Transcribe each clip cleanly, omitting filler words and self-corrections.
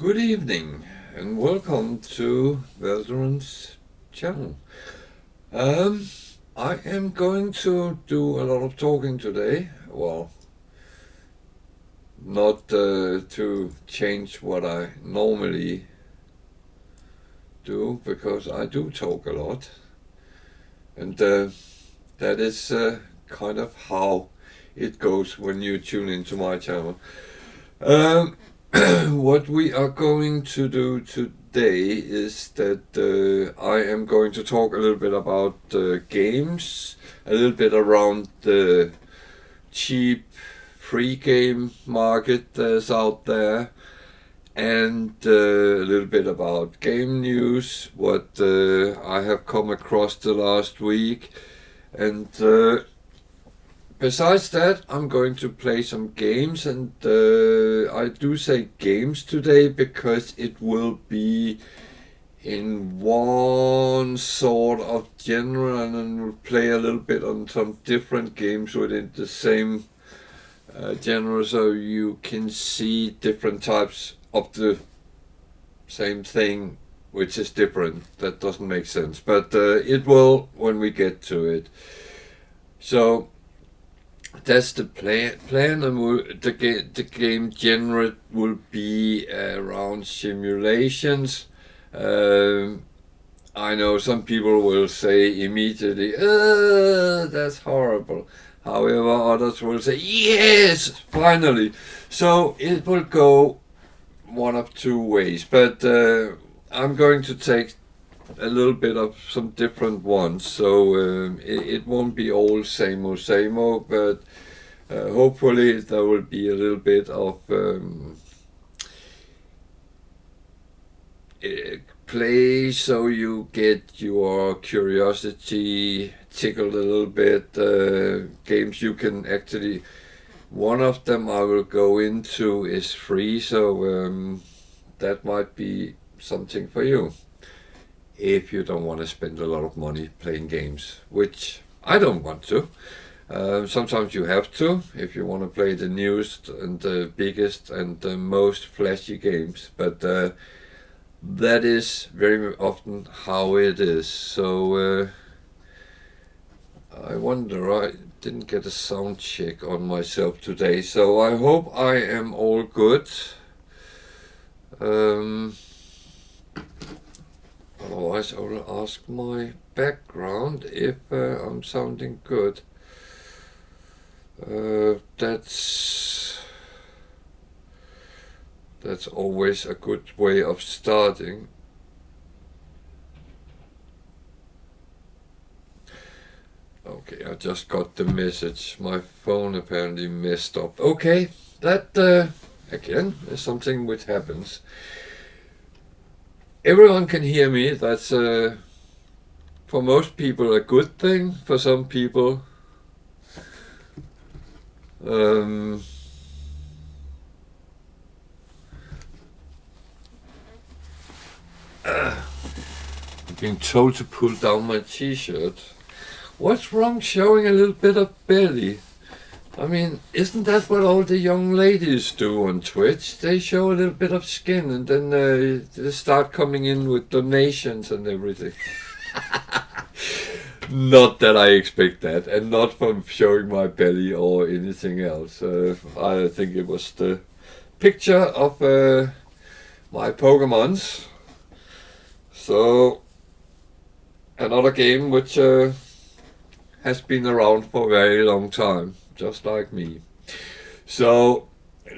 Good evening and welcome to Veteran's channel. Um, I am going to do a lot of talking today. Well, not to change what I normally do, because I do talk a lot, and that is kind of how it goes when you tune into my channel. Um, what we are going to do today is that I am going to talk a little bit about games, a little bit around the cheap free game market that's out there, and a little bit about game news, what I have come across the last week, and besides that, I'm going to play some games, and I do say games today because it will be in one sort of genre, and then we'll play a little bit on some different games within the same genre, so you can see different types of the same thing, which is different. That doesn't make sense, but it will when we get to it. So that's the plan, and the game genre will be around simulations. I know some people will say immediately, that's horrible. However, others will say, yes, finally. So it will go one of two ways, but I'm going to take a little bit of some different ones, so it won't be all same old, but hopefully there will be a little bit of play, so you get your curiosity tickled a little bit. Games you can actually, one of them I will go into is free, so that might be something for you if you don't want to spend a lot of money playing games, which I don't want to. Sometimes you have to if you want to play the newest and the biggest and the most flashy games, but that is very often how it is. So I wonder, I didn't get a sound check on myself today, so I hope I am all good. Otherwise I will ask my background if I'm sounding good. That's always a good way of starting. Okay, I just got the message. My phone apparently messed up. Okay, that again is something which happens. Everyone can hear me. That's for most people a good thing. For some people, I'm being told to pull down my t-shirt. What's wrong showing a little bit of belly? I mean, isn't that what all the young ladies do on Twitch? They show a little bit of skin, and then they start coming in with donations and everything. Not that I expect that, and not from showing my belly or anything else. I think it was the picture of my Pokemons. So, another game which has been around for a very long time, just like me. So,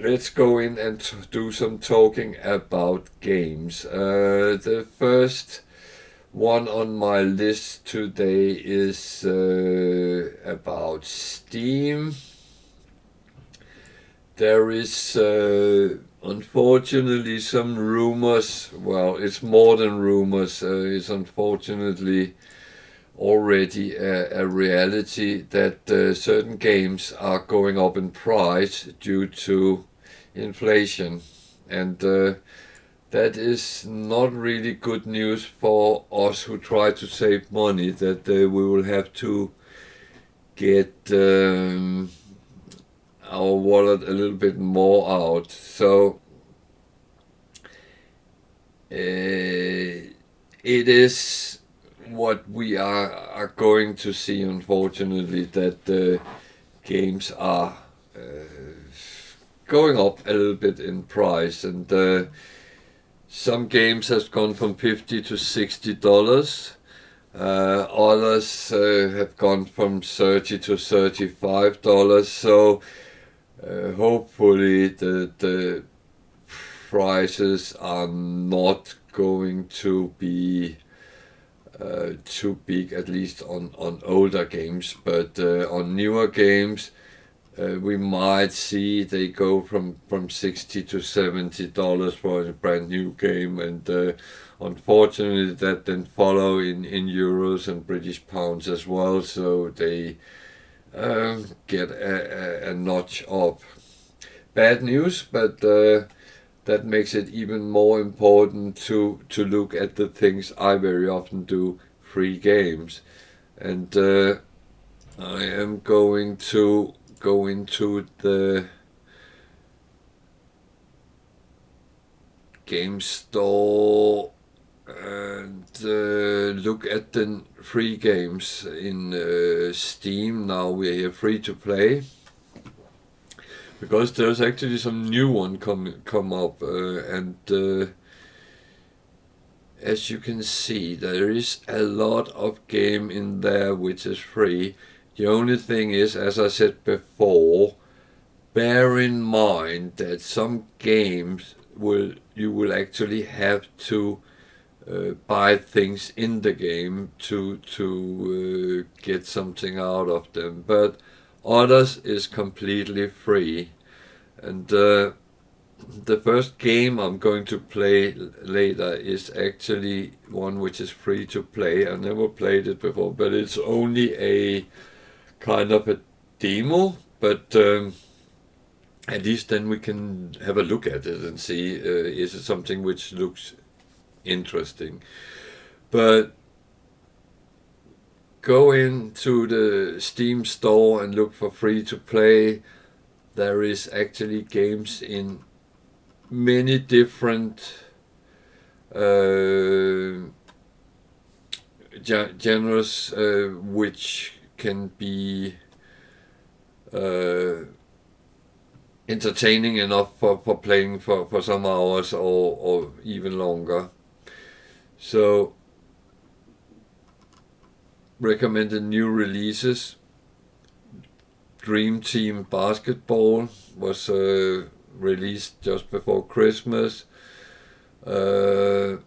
let's go in and do some talking about games. The first one on my list today is about Steam. There is unfortunately some rumors. Well, it's more than rumors. It's unfortunately already a reality that certain games are going up in price due to inflation, and that is not really good news for us who try to save money, that we will have to get our wallet a little bit more out. So it is what we are going to see, unfortunately, that the games are going up a little bit in price, and some games has gone from $50 to $60. Others have gone from $30 to $35. So hopefully the prices are not going to be too big, at least on older games, but on newer games we might see they go from $60 to $70 for a brand new game, and unfortunately that then follow in euros and British pounds as well, so they get a notch up. Bad news, but that makes it even more important to look at the things I very often do, free games. And I am going to go into the game store and look at the free games in Steam. Now we are free to play, because there's actually some new one come up, and as you can see, there is a lot of game in there which is free. The only thing is, as I said before, bear in mind that some games you will actually have to buy things in the game to get something out of them, but others is completely free. And the first game I'm going to play later is actually one which is free to play. I never played it before, but it's only a kind of a demo, but at least then we can have a look at it and see is it something which looks interesting. But go into the Steam store and look for free to play. There is actually games in many different genres which can be entertaining enough for playing for some hours or even longer. So recommended new releases. Dream Team Basketball was released just before Christmas. I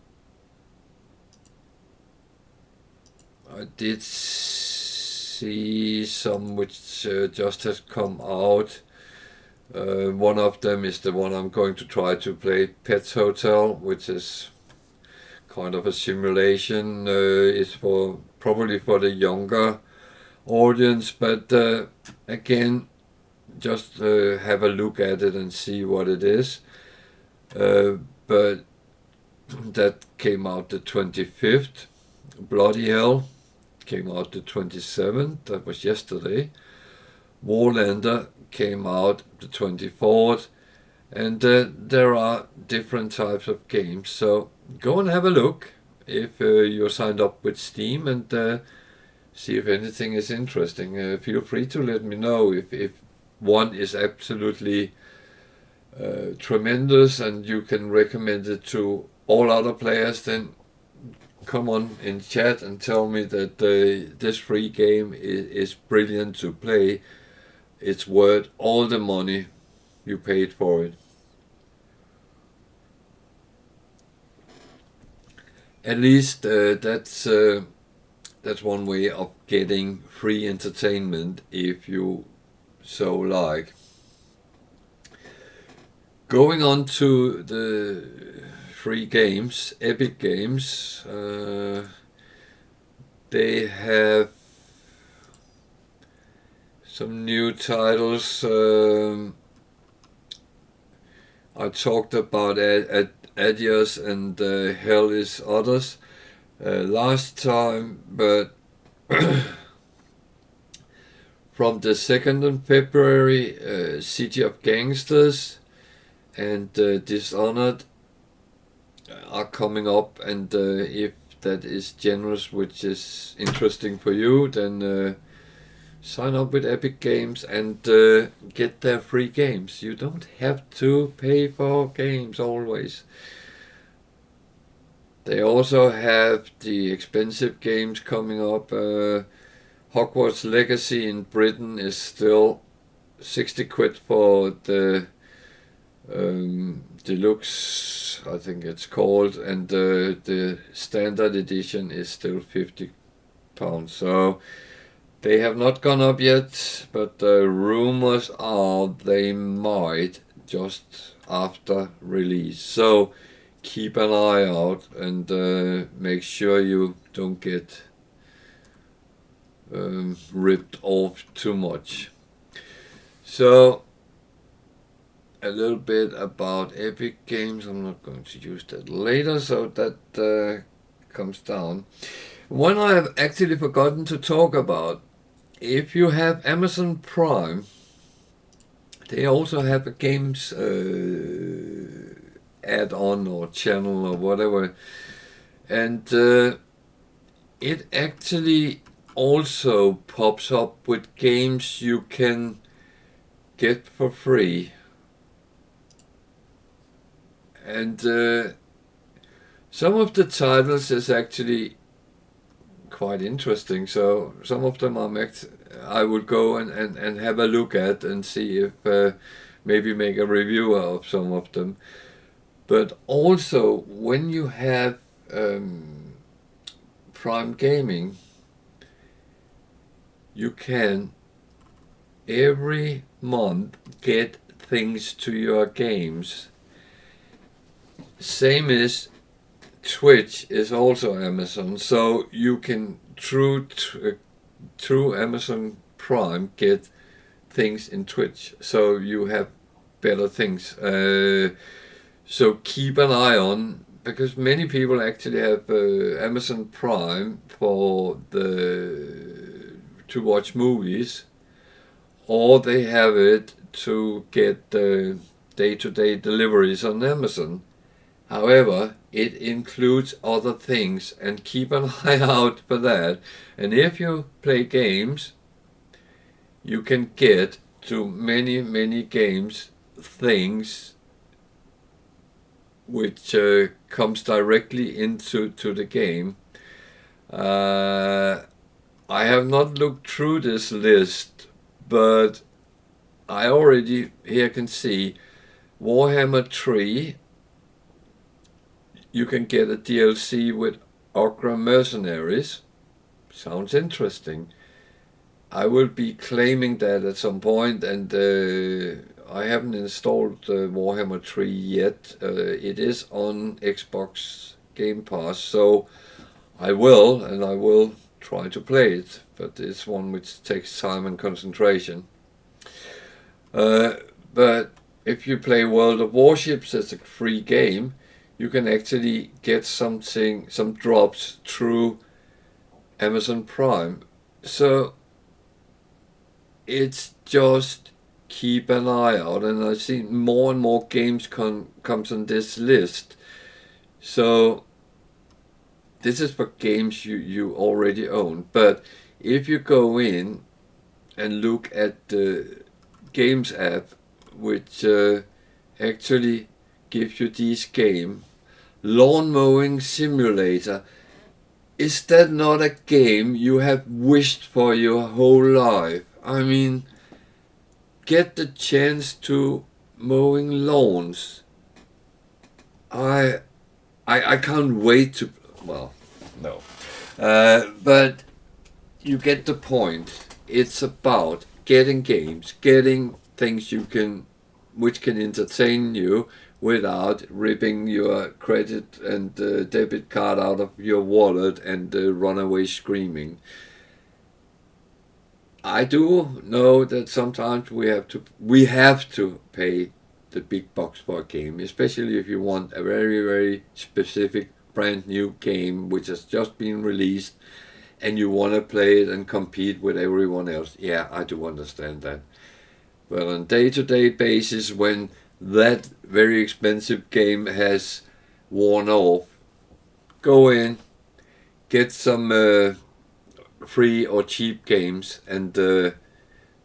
did see some which just has come out. One of them is the one I'm going to try to play, Pets Hotel, which is kind of a simulation. It's probably for the younger audience, but again, just have a look at it and see what it is. But that came out the 25th. Bloody Hell came out the 27th. That was yesterday. Warlander came out the 24th. And there are different types of games. So go and have a look if you're signed up with Steam, and see if anything is interesting. Feel free to let me know if one is absolutely tremendous and you can recommend it to all other players. Then come on in chat and tell me that this free game is brilliant to play. It's worth all the money you paid for it. At least that's one way of getting free entertainment if you so like. Going on to the free games, Epic Games, they have some new titles. I talked about Adios and Hell is Others last time, but from the 2nd of February, City of Gangsters and Dishonored are coming up, and if that is generous, which is interesting for you, then sign up with Epic Games and get their free games. You don't have to pay for games always. They also have the expensive games coming up. Hogwarts Legacy in Britain is still 60 quid for the deluxe, I think it's called, and the standard edition is still £50. So they have not gone up yet, but the rumors are they might just after release. So keep an eye out and make sure you don't get ripped off too much. So a little bit about Epic Games. I'm not going to use that later, so that comes down. One I have actually forgotten to talk about. If you have Amazon Prime, they also have a games add-on or channel or whatever, and it actually also pops up with games you can get for free. And some of the titles is actually quite interesting. So some of them I will go and have a look at and see if maybe make a review of some of them. But also when you have Prime Gaming, you can every month get things to your games. Same as Twitch is also Amazon, so you can through Amazon Prime get things in Twitch, so you have better things. So keep an eye on, because many people actually have Amazon Prime for to watch movies, or they have it to get day-to-day deliveries on Amazon. However, it includes other things, and keep an eye out for that. And if you play games, you can get to many games things which comes directly into the game. I have not looked through this list, but I already here can see Warhammer 3. You can get a DLC with Ogra Mercenaries. Sounds interesting. I will be claiming that at some point, and I haven't installed Warhammer 3 yet. It is on Xbox Game Pass, so I will try to play it, but it's one which takes time and concentration. But if you play World of Warships as a free game, you can actually get some drops through Amazon Prime. So it's just keep an eye out, and I see more and more games comes on this list. So this is for games you already own. But if you go in and look at the Games app, which actually gives you this game, Lawn Mowing Simulator. Is that not a game you have wished for your whole life? I mean, get the chance to mowing lawns. I can't wait to. Well, no, but you get the point. It's about getting games, getting things which can entertain you without ripping your credit and debit card out of your wallet and run away screaming. I do know that sometimes we have to pay the big bucks for a game, especially if you want a very specific brand new game which has just been released and you want to play it and compete with everyone else. Yeah, I do understand that. But on day-to-day basis, when that very expensive game has worn off, go in, get some free or cheap games, and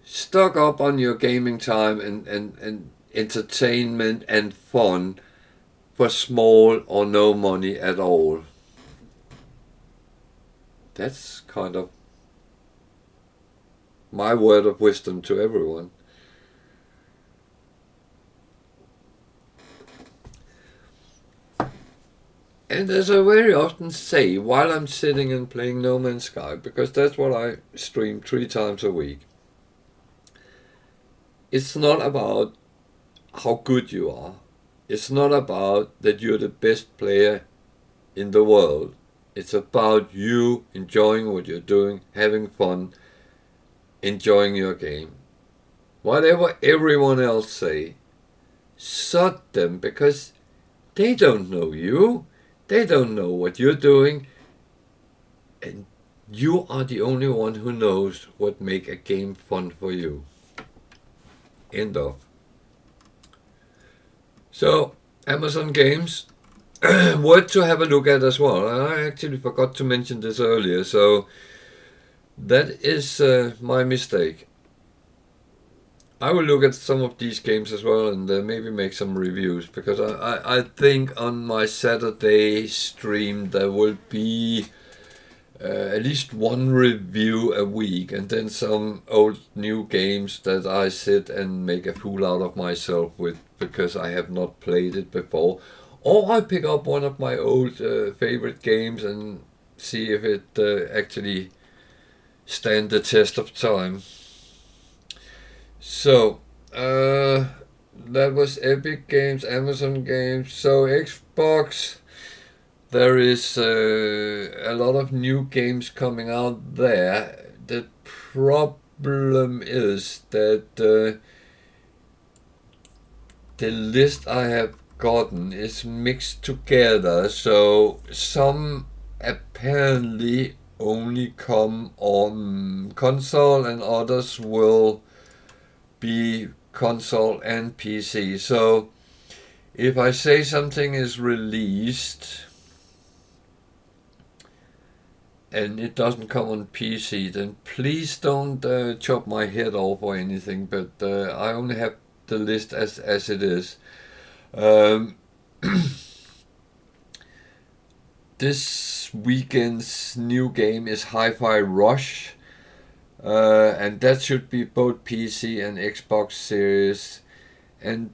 stock up on your gaming time and entertainment and fun for small or no money at all. That's kind of my word of wisdom to everyone. And as I very often say, while I'm sitting and playing No Man's Sky, because that's what I stream 3 times a week, it's not about how good you are. It's not about that you're the best player in the world. It's about you enjoying what you're doing, having fun, enjoying your game. Whatever everyone else say, sod them, because they don't know you. They don't know what you're doing, and you are the only one who knows what make a game fun for you. End of. So, Amazon Games, worth to have a look at as well. I actually forgot to mention this earlier, so that is my mistake. I will look at some of these games as well and maybe make some reviews, because I think on my Saturday stream there will be at least one review a week, and then some old new games that I sit and make a fool out of myself with because I have not played it before. Or I pick up one of my old favorite games and see if it actually stand the test of time. So, that was Epic Games, Amazon Games. So, Xbox, there is a lot of new games coming out there. The problem is that the list I have gotten is mixed together. So, some apparently only come on console and others will be console and PC. So if I say something is released and it doesn't come on PC, then please don't chop my head off or anything, but I only have the list as it is. This weekend's new game is Hi-Fi Rush. And that should be both PC and Xbox Series, and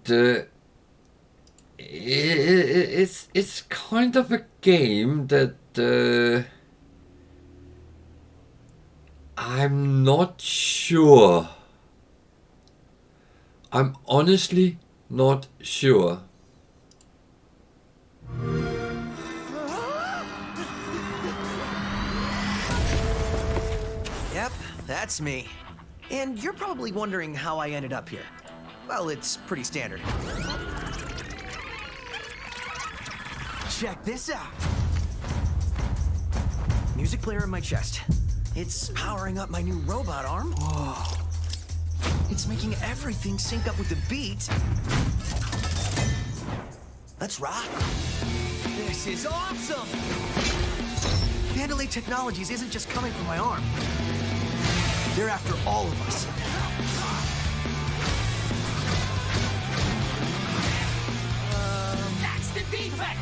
it's kind of a game that I'm not sure. I'm honestly not sure. Yep, that's me. And you're probably wondering how I ended up here. Well, it's pretty standard. Check this out. Music player in my chest. It's powering up my new robot arm. Whoa. It's making everything sync up with the beat. Let's rock. This is awesome! Vandalay Technologies isn't just coming from my arm. They're after all of us. That's the defect!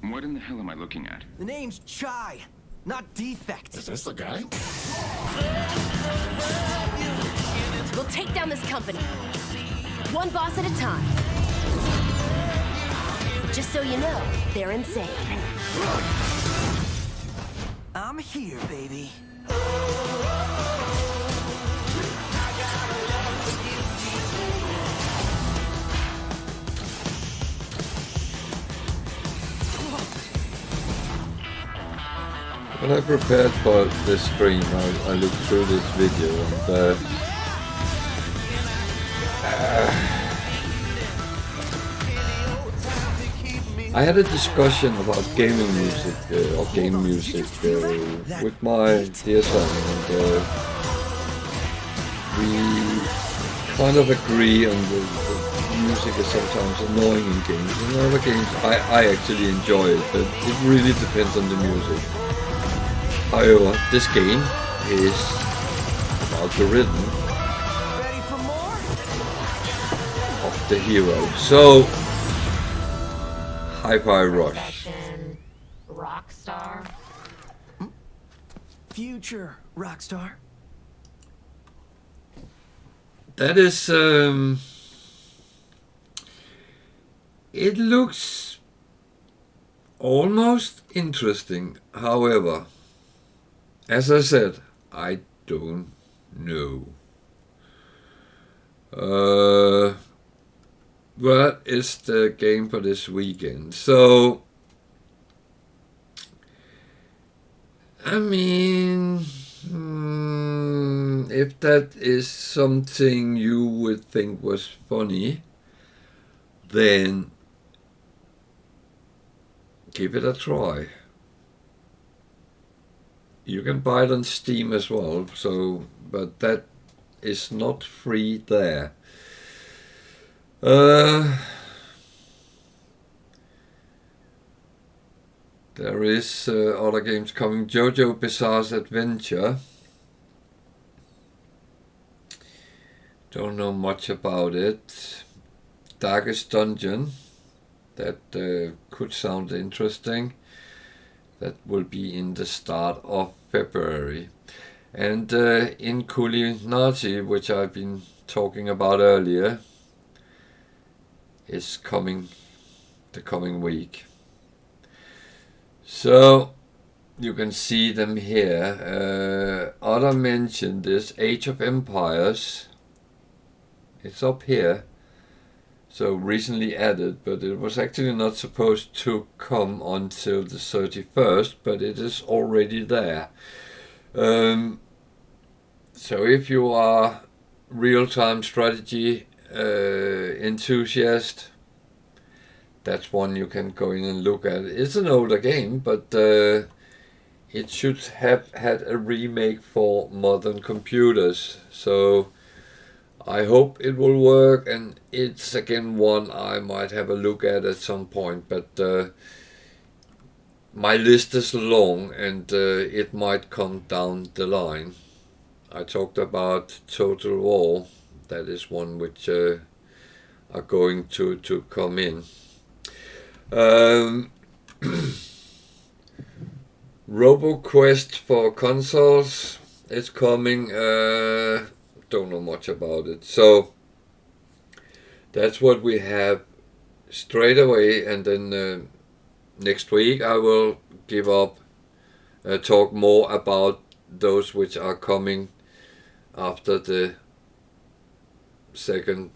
What in the hell am I looking at? The name's Chai, not Defect. Is this the guy? We'll take down this company. One boss at a time. Just so you know, they're insane. I'm here, baby. When I prepared for this stream, I looked through this video and I had a discussion about gaming music or game music with my dear son, and we kind of agree on the music is sometimes annoying in games. In other games, I actually enjoy it, but it really depends on the music. However, this game is about the rhythm Ready for more? of the hero. So, Hi-Fi Rush. Profession, Rockstar. Future Rockstar. That is, it looks almost interesting. However, as I said, I don't know. What is the game for this weekend? So, I mean, if that is something you would think was funny, then give it a try. You can buy it on Steam as well, so but that is not free there. There is other games coming. JoJo Bizarre's Adventure. Don't know much about it. Darkest Dungeon. That could sound interesting. That will be in the start of February. And in Culinati, which I've been talking about earlier, is coming the coming week. So you can see them here. Other mentioned this Age of Empires. It's up here. So recently added, but it was actually not supposed to come until the 31st, but it is already there. So if you are real-time strategy enthusiast, that's one you can go in and look at. It's an older game, but it should have had a remake for modern computers. So I hope it will work, and it's again one I might have a look at some point, but my list is long, and it might come down the line. I talked about Total War. That is one which are going to come in. RoboQuest for consoles is coming. Don't know much about it. So that's what we have straight away, and then next week I will give up, talk more about those which are coming after the second,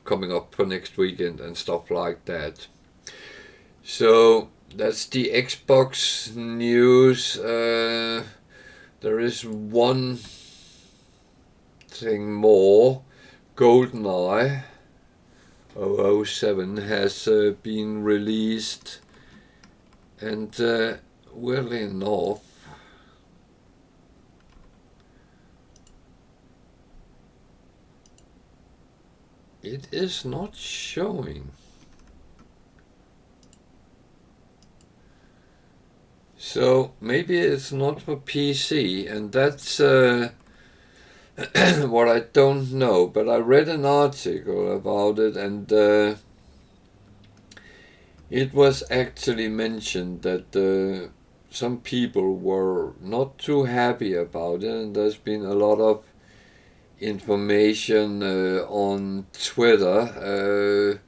coming up for next weekend and stuff like that. So that's the Xbox news. There is one thing more. GoldenEye 007 has been released, and weirdly enough, it is not showing. So maybe it's not for PC, and that's what I don't know. But I read an article about it, and it was actually mentioned that some people were not too happy about it, and there's been a lot of information on Twitter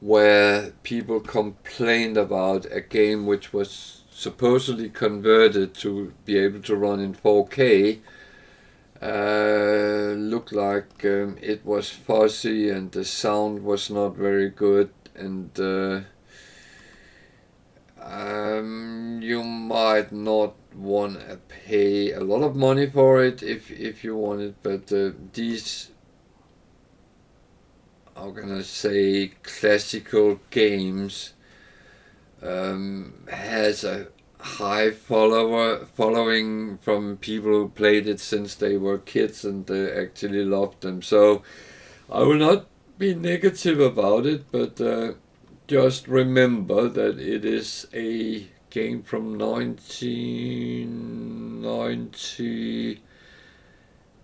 where people complained about a game which was supposedly converted to be able to run in 4K. Looked like it was fuzzy, and the sound was not very good, and you might not want to pay a lot of money for it if you want it, but these, how can I say, classical games has a high following from people who played it since they were kids, and they actually loved them. So I will not be negative about it, but just remember that it is a game from 1990.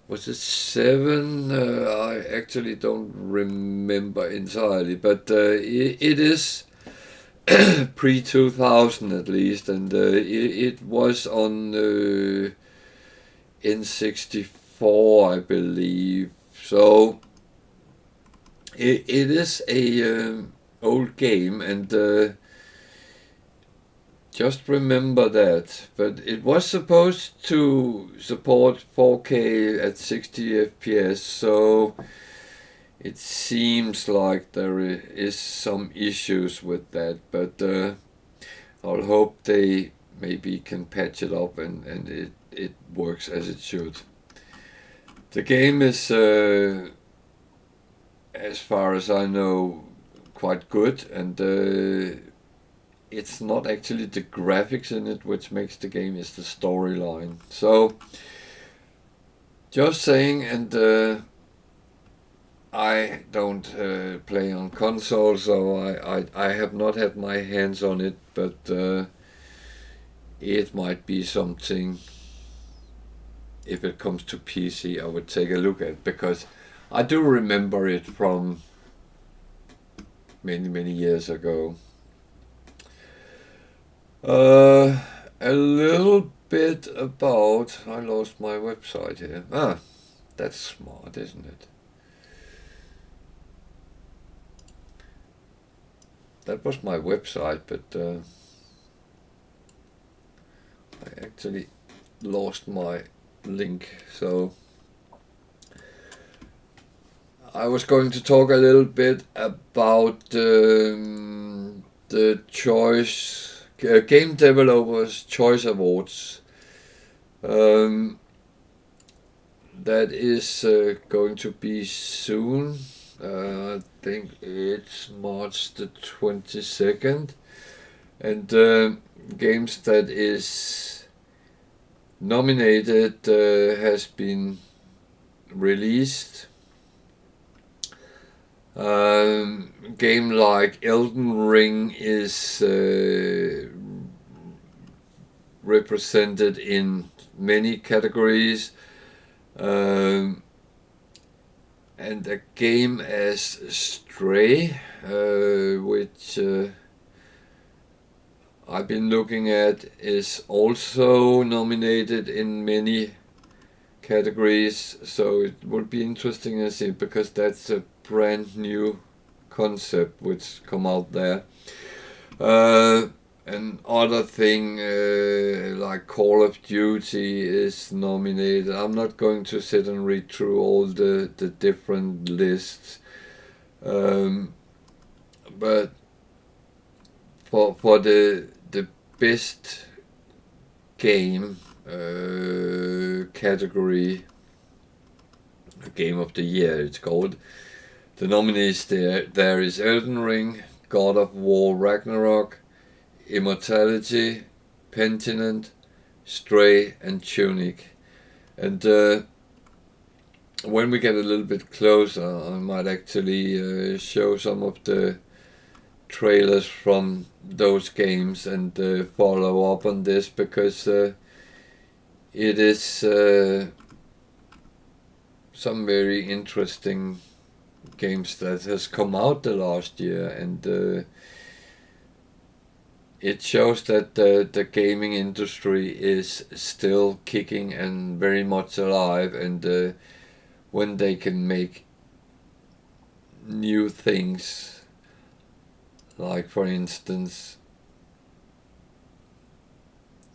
Was it 7? I actually don't remember entirely, but it is pre-2000 at least, and it was on N64, I believe. So it is a old game, and just remember that. But it was supposed to support 4K at 60 FPS, so it seems like there is some issues with that. But I'll hope they maybe can patch it up and it works as it should. The game is, as far as I know, quite good, and it's not actually the graphics in it which makes the game, it's the storyline. So, just saying, and I don't play on console, so I have not had my hands on it, but it might be something, if it comes to PC, I would take a look at, because I do remember it from many years ago. A little bit about, I lost my website here. That's smart, isn't it? That was my website, but I actually lost my link. So I was going to talk a little bit about the choice Game Developers Choice Awards. That is going to be soon. I think it's March the 22nd, and games that is nominated has been released. Game like Elden Ring is represented in many categories, and a game as Stray, which I've been looking at, is also nominated in many categories. So it will be interesting to see, because that's a brand new concept which come out there. Another thing like Call of Duty is nominated. I'm not going to sit and read through all the different lists, but for the best game category, Game of the Year it's called, the nominees there is Elden Ring, God of War Ragnarok, Immortality, Pentiment, Stray, and Tunic. And when we get a little bit closer, I might actually show some of the trailers from those games and follow up on this, because it is some very interesting games that has come out the last year, and it shows that the gaming industry is still kicking and very much alive, and when they can make new things, like for instance,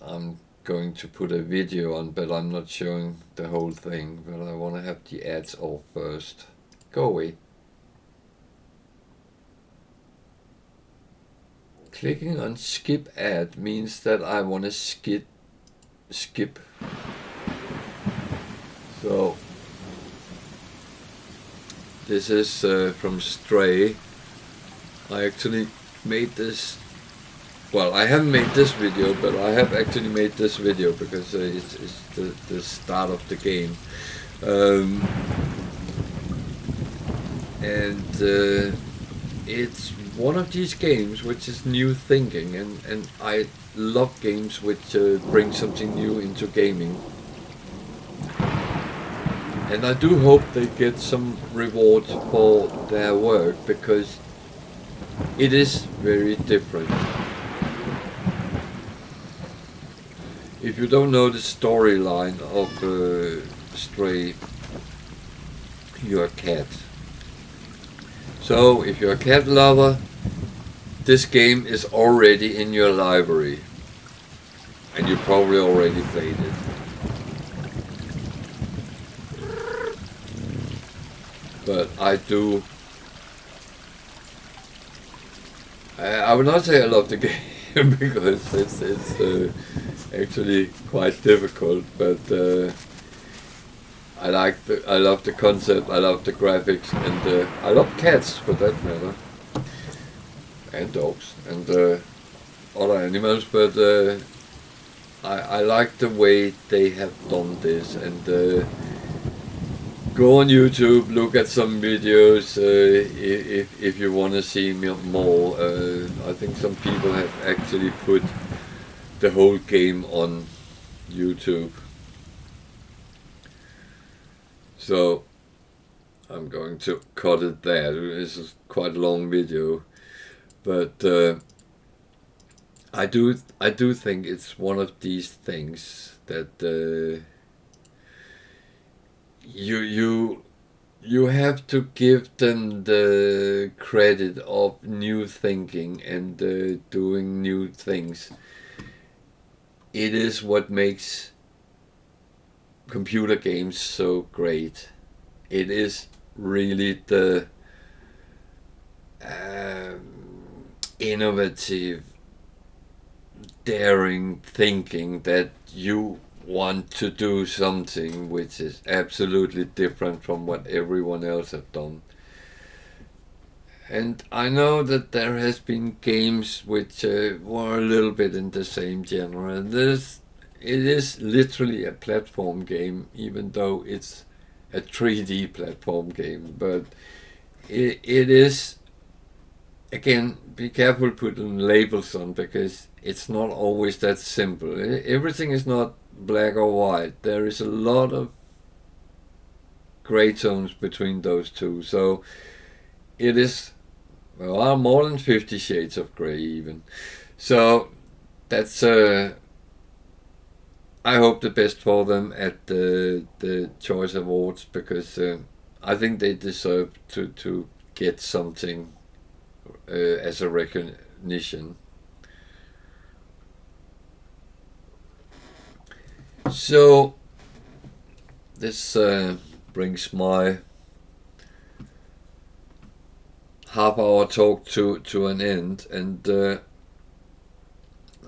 I'm going to put a video on, but I'm not showing the whole thing, but I want to have the ads off first. Go away. Clicking on skip ad means that I want to skip. So this is from Stray. I actually made this, well, I haven't made this video, but I have actually made this video because it's the start of the game. and it's one of these games which is new thinking, and I love games which bring something new into gaming. And I do hope they get some reward for their work, because it is very different. If you don't know the storyline of Stray, you're a cat. So if you're a cat lover, this game is already in your library, and you probably already played it. But I do. I would not say I love the game because it's actually quite difficult. But I love the concept. I love the graphics, and I love cats for that matter, and dogs and other animals. But I like the way they have done this, and. Go on YouTube, look at some videos if you want to see more. I think some people have actually put the whole game on YouTube. So I'm going to cut it there. This is quite a long video, but I do think it's one of these things that. You have to give them the credit of new thinking and doing new things. It is what makes computer games so great. It is really the innovative, daring thinking that you want to do something which is absolutely different from what everyone else have done. And I know that there has been games which were a little bit in the same genre. It is literally a platform game, even though it's a 3D platform game. But it is, again, be careful putting labels on, because it's not always that simple. Everything is not black or white. There is a lot of gray tones between those two. So it is, well, more than 50 shades of gray even. So that's I hope the best for them at the Choice Awards, because I think they deserve to get something as a recognition. So this brings my half-hour talk to an end, and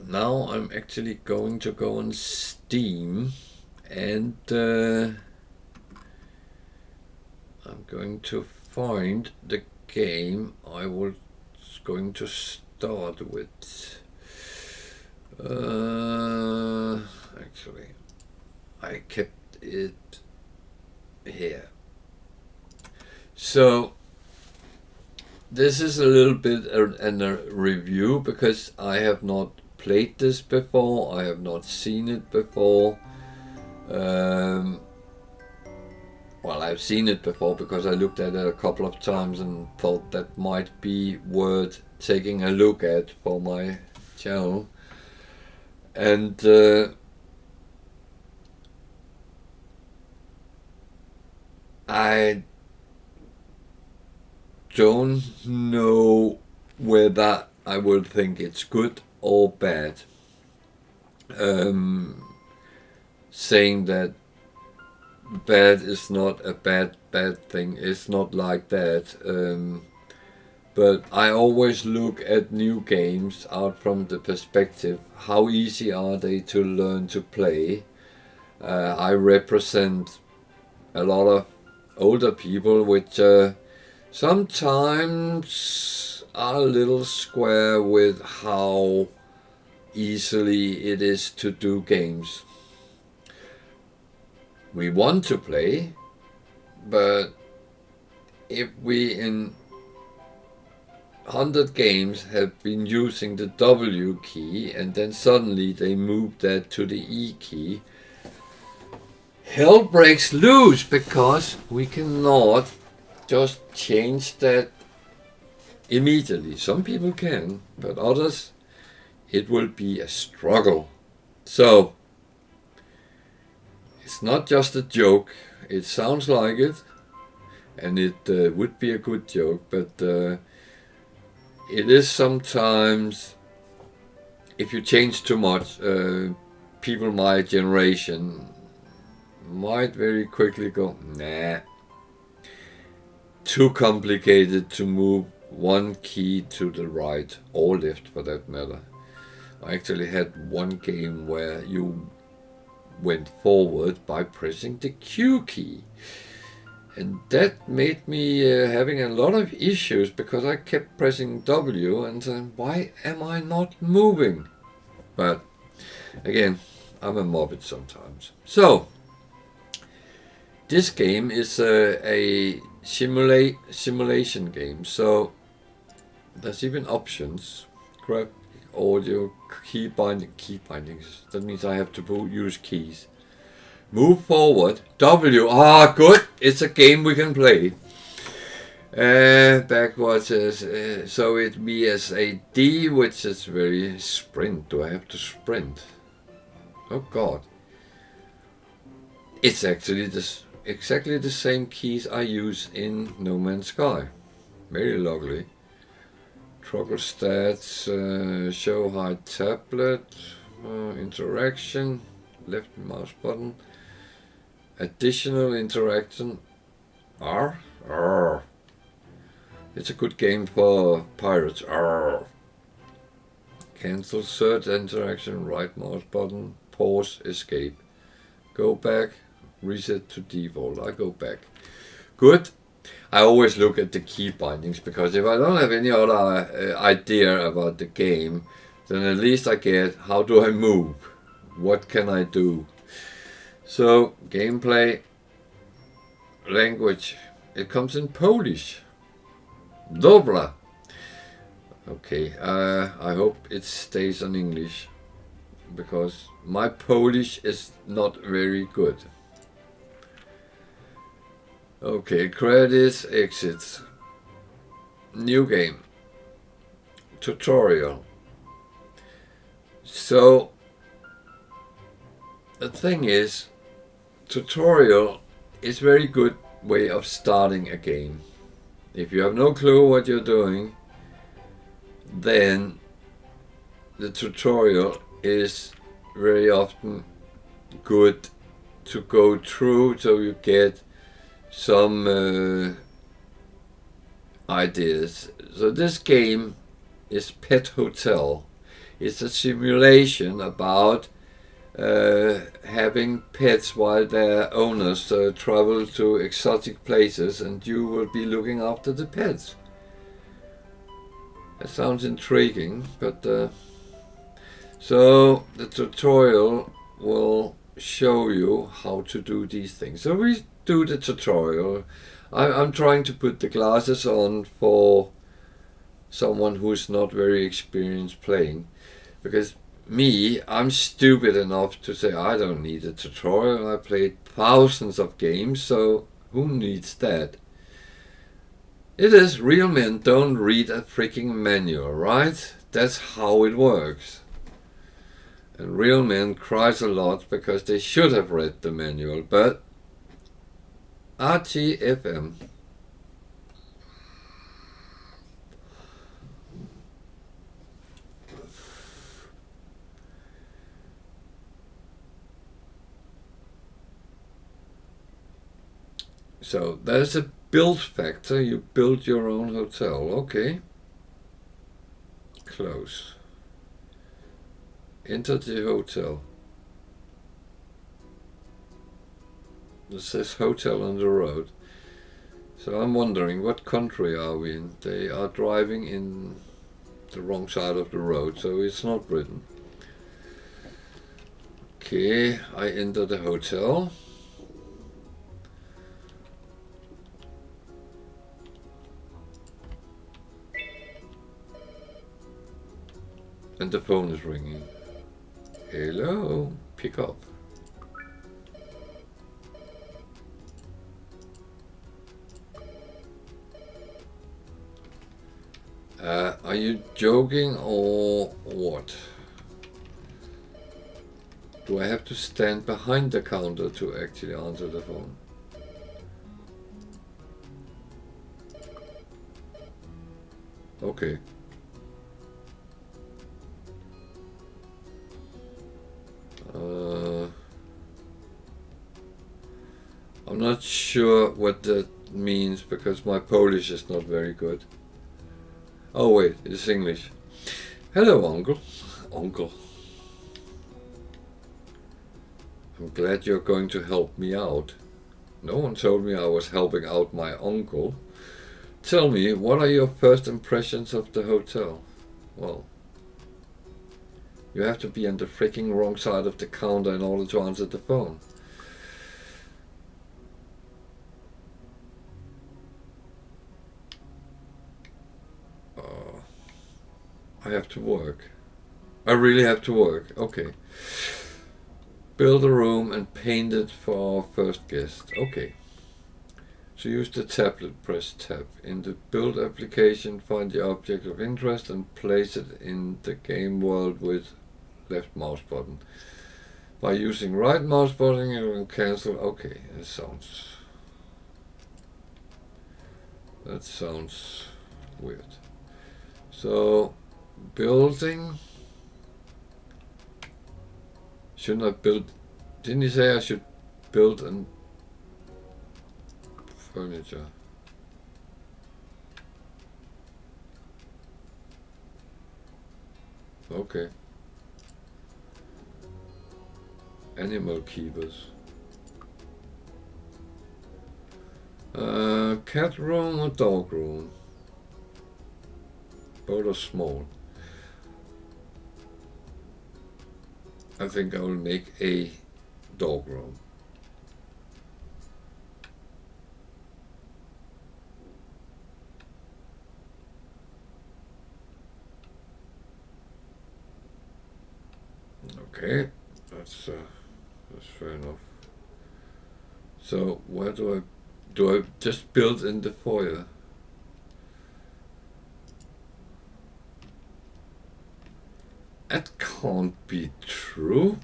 now I'm actually going to go on Steam, and I'm going to find the game I was going to start with. Actually, I kept it here. So this is a little bit a review, because I have not played this before. I have not seen it before. Well, I've seen it before because I looked at it a couple of times and thought that might be worth taking a look at for my channel. And I don't know whether I would think it's good or bad. Saying that bad is not a bad thing, it's not like that. But I always look at new games out from the perspective, how easy are they to learn to play? I represent a lot of older people which sometimes are a little square with how easily it is to do games. We want to play, but if we in 100 games have been using the W key and then suddenly they move that to the E key, hell breaks loose because we cannot just change that immediately. Some people can, but others, it will be a struggle. So, it's not just a joke. It sounds like it, and it would be a good joke, but it is sometimes, if you change too much, people my generation might very quickly go, nah, too complicated to move one key to the right or left for that matter. I actually had one game where you went forward by pressing the Q key. And that made me having a lot of issues because I kept pressing W and saying, why am I not moving? But again, I'm a morbid sometimes. So, this game is a simulation game. So, there's even options. Grab audio, key bindings. That means I have to use keys. Move forward. W. Ah, good. It's a game we can play. Backwards is so it be as a D, which is very sprint. Do I have to sprint? Oh God! It's actually exactly the same keys I use in No Man's Sky. Very lovely. Toggle stats, show hide tablet, interaction, left mouse button. Additional interaction. R. It's a good game for pirates. Cancel search interaction. Right mouse button. Pause. Escape. Go back. Reset to default. I go back. Good. I always look at the key bindings because if I don't have any other idea about the game, then at least I get how do I move? What can I do? So, gameplay, language, it comes in Polish. Dobra. Okay, I hope it stays on English, because my Polish is not very good. Okay, credits, exits. New game. Tutorial. So, the thing is, tutorial is very good way of starting a game. If you have no clue what you're doing, then the tutorial is very often good to go through so you get some ideas. So this game is Pet Hotel. It's a simulation about having pets while their owners travel to exotic places, and you will be looking after the pets. That sounds intriguing, but so the tutorial will show you how to do these things. So we do the tutorial. I'm trying to put the glasses on for someone who's not very experienced playing, because I'm stupid enough to say I don't need a tutorial. I played thousands of games, so who needs that? It is real men don't read a freaking manual, right? That's how it works. And real men cries a lot because they should have read the manual, but RTFM. So there's a build factor. You build your own hotel. Okay. Close. Enter the hotel. It says hotel on the road. So I'm wondering, what country are we in? They are driving in the wrong side of the road, so it's not Britain. Okay, I enter the hotel. And the phone is ringing. Hello, pick up. Are you joking or what? Do I have to stand behind the counter to actually answer the phone? Okay. I'm not sure what that means because my Polish is not very good. Oh wait, it's English. Hello, uncle. Uncle. I'm glad you're going to help me out. No one told me I was helping out my uncle. Tell me, what are your first impressions of the hotel? Well, you have to be on the freaking wrong side of the counter in order to answer the phone. I have to work. I really have to work. Okay. Build a room and paint it for our first guest. Okay. So use the tablet, press tab. In the build application, find the object of interest and place it in the game world with left mouse button. By using right mouse button, you can cancel. Okay, that sounds weird. So, building. Shouldn't I build? Didn't you say I should build an furniture? Okay. Animal keepers. Cat room or dog room? Both are small. I think I will make a dog room. Okay, that's fair enough. So where do I just build in the foyer? That can't be true.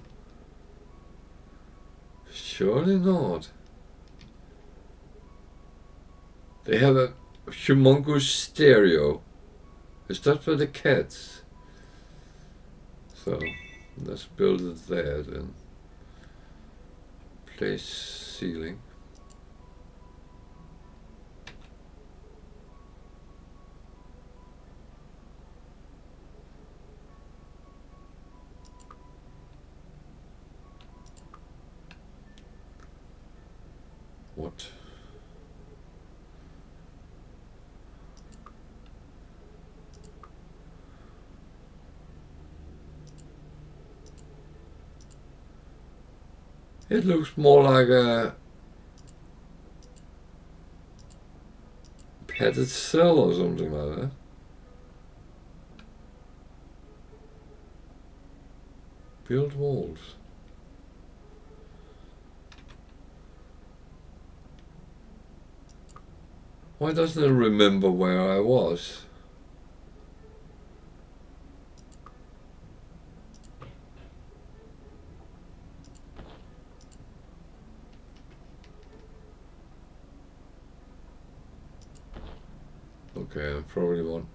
Surely not. They have a humongous stereo. Is that for the cats? So let's build it there then. Place ceiling. What? It looks more like a padded cell or something like that. Build walls. Why doesn't it remember where I was? Okay, I probably won't.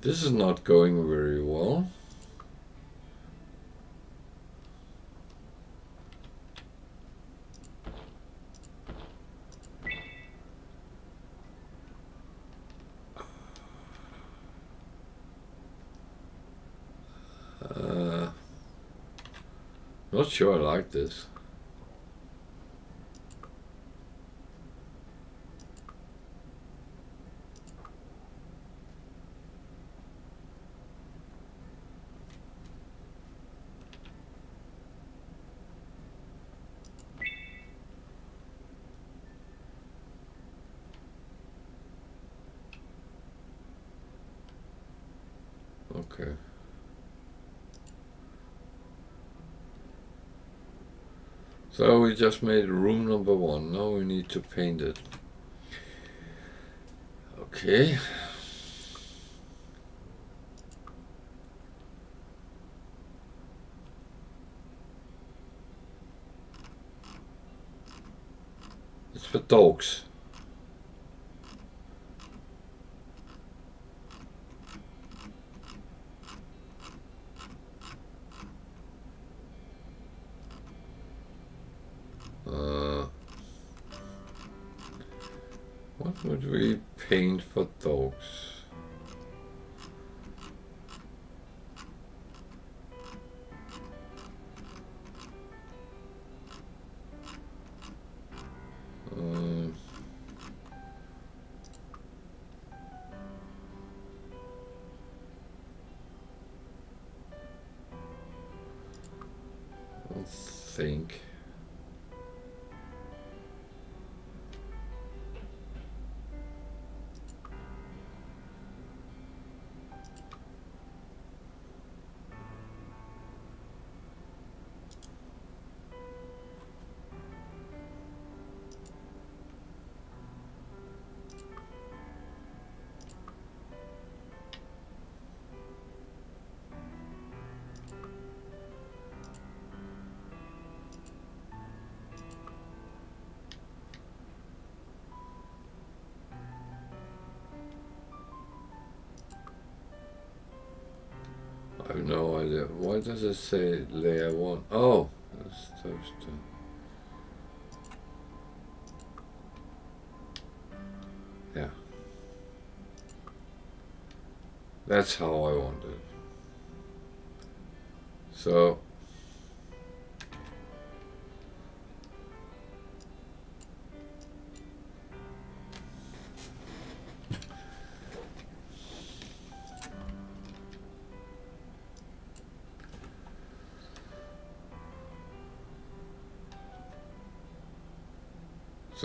This is not going very well. Not sure I like this. Okay. So we just made room number 1. Now we need to paint it. Okay. It's for dogs. What would we paint for dogs? I think. I have no idea. Why does it say layer 1? Oh, that's those two. Yeah. That's how I want it. So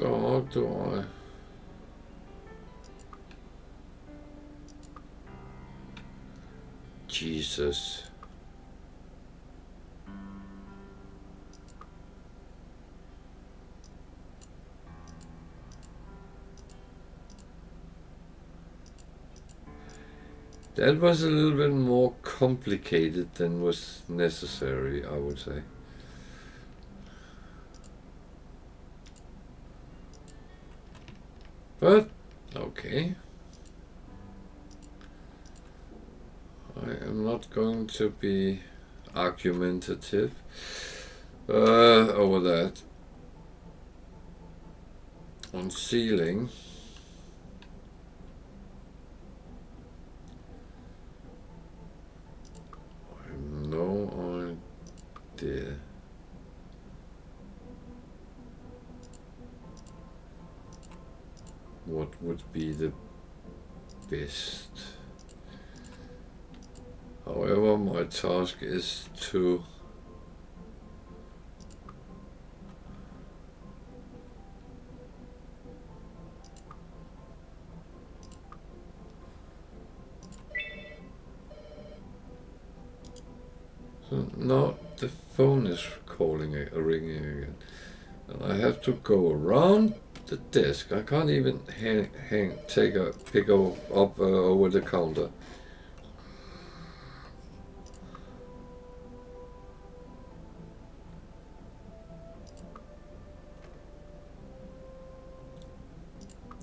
how do I? Jesus. That was a little bit more complicated than was necessary, I would say. But, okay. I am not going to be argumentative over that. On ceiling, I have no idea. What would be the best? However, my task is to no, the phone is calling, ringing again, and I have to go around the desk. I can't even pick up over the counter.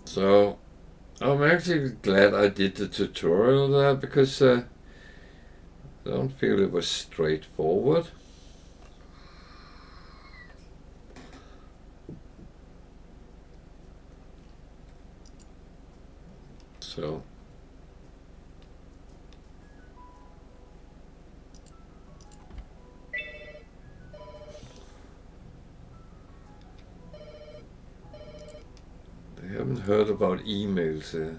So I'm actually glad I did the tutorial there, because I don't feel it was straightforward. So I haven't heard about emails there.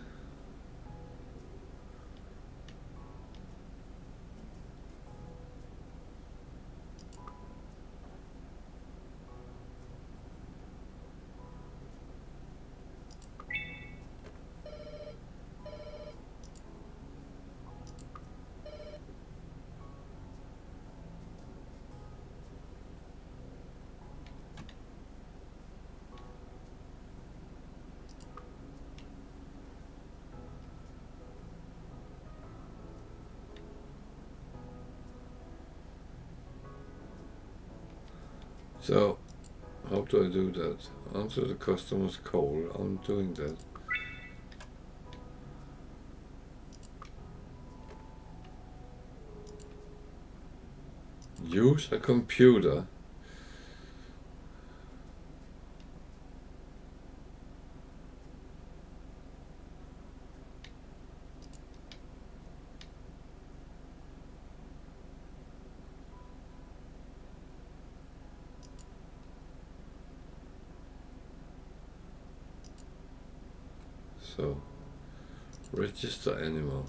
So, how do I do that? Answer the customer's call. I'm doing that. Use a computer. So, register animal.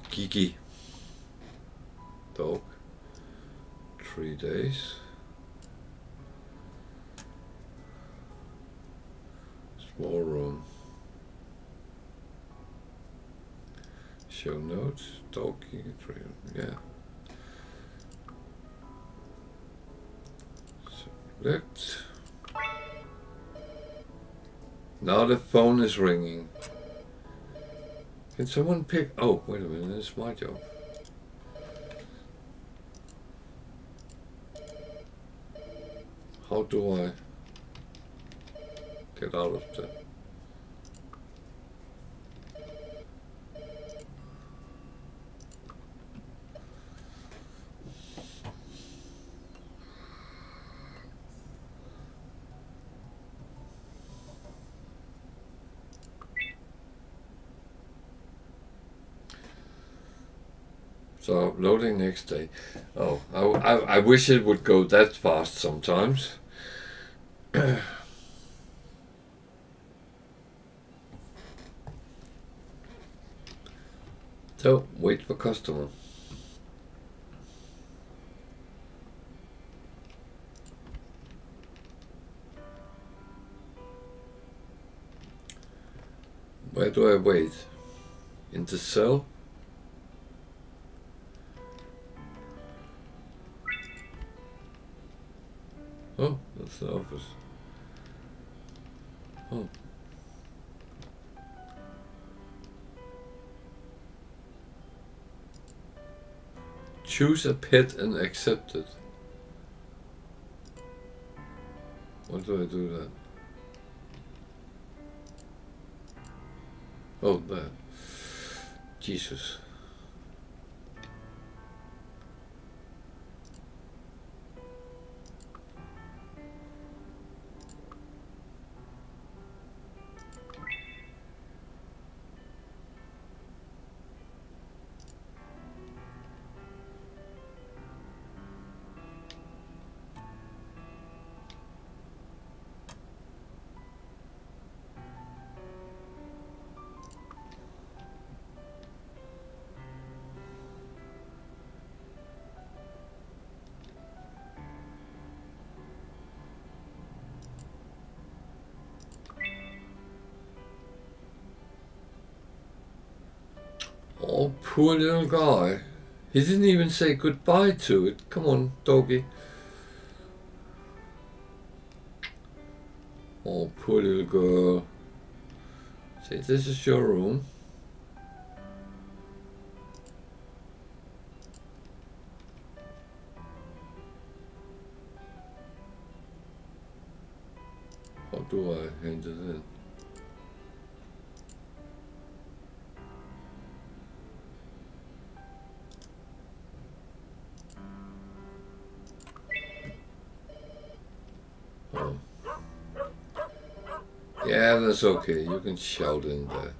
Kiki. Dog. 3 days. Small room. Show notes. Dog. Yeah. Select. Now the phone is ringing. Can someone pick? Oh, wait a minute, it's my job. How do I get out of that? So loading next day. Oh, I wish it would go that fast sometimes. So wait for customer. Where do I wait? In the cell? Oh, that's the office. Oh. Choose a pet and accept it. What do I do then? Oh, there. Jesus. Oh, poor little guy. He didn't even say goodbye to it. Come on, doggy. Oh, poor little girl. Say, this is your room. How do I hand it in? Oh. Yeah, that's okay. You can shout in there.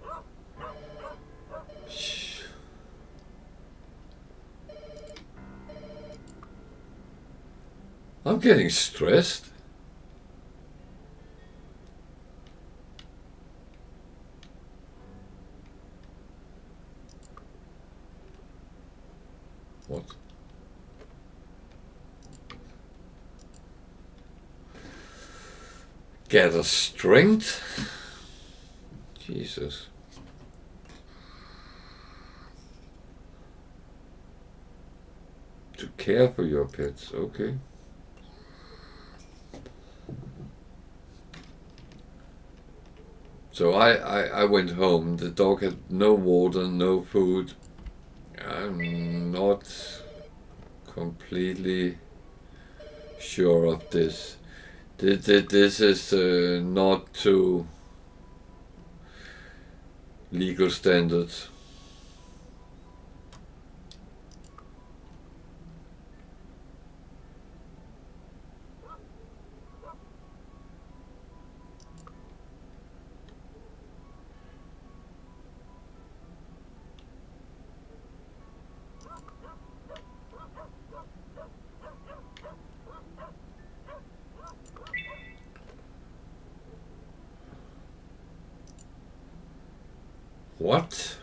Shh. I'm getting stressed. What? Gather strength? Jesus. To care for your pets, okay. So I went home. The dog had no water, no food. I'm not completely sure of this. This is not to legal standards. What?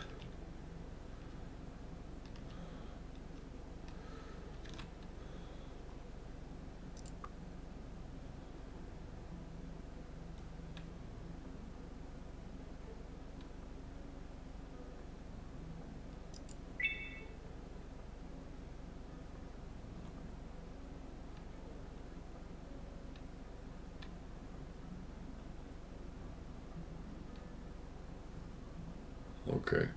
Okay.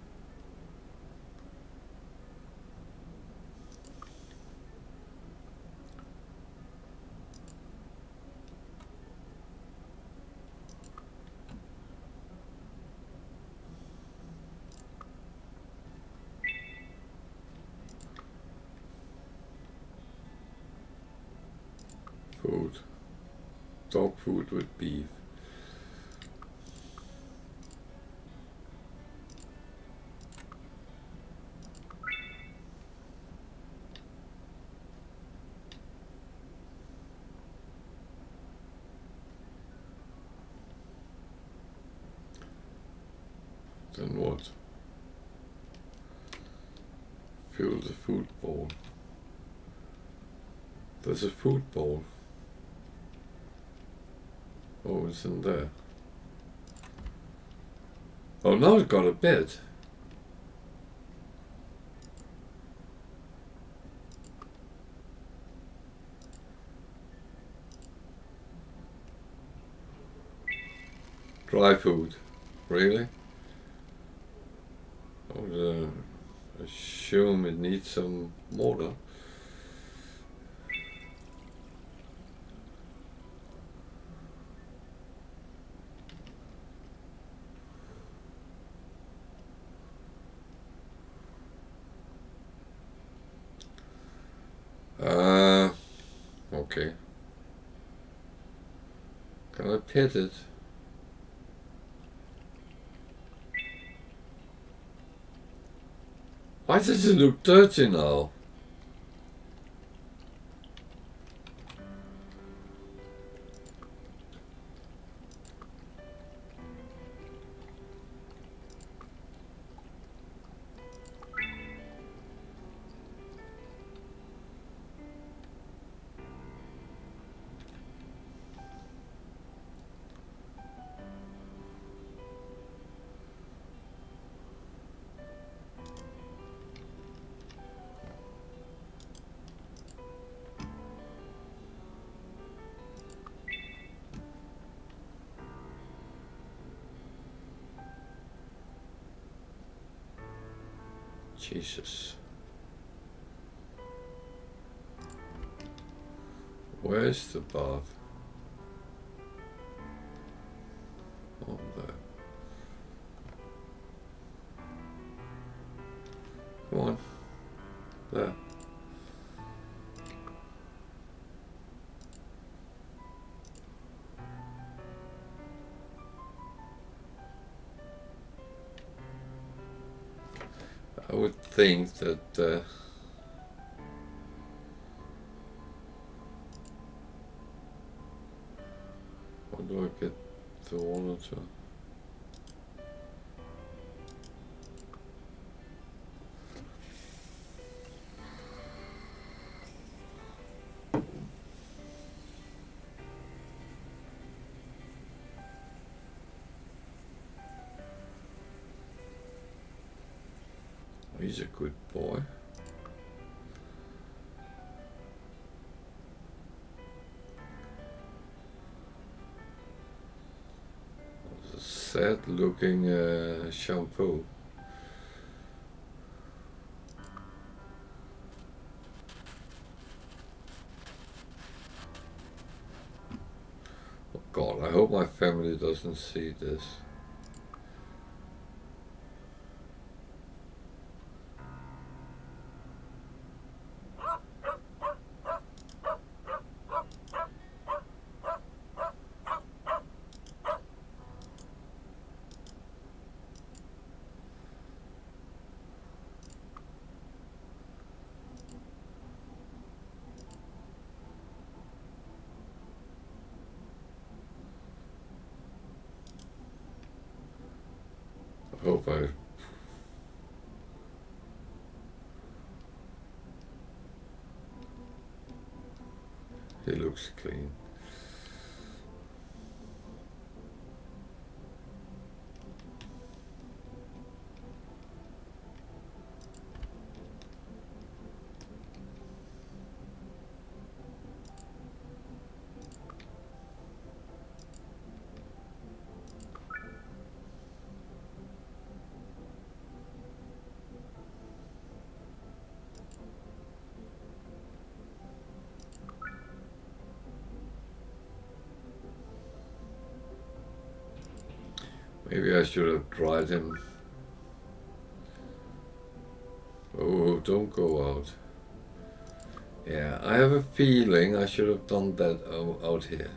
Food. Dog food with beef. Then what? Fill the food bowl. There's a food bowl. Oh, it's in there. Oh, now it's got a bed. Dry food. Really? I would assume it needs some water. Okay. Can I pet it? Why does it look dirty now? Jesus. Where's the bath? Oh, there. Come on. There. I would think that how do I get the water to? He's a good boy. It's a sad looking shampoo. family doesn't see this. I hope I... He looks clean. Maybe I should have tried him. Oh, don't go out. Yeah, I have a feeling I should have done that out here.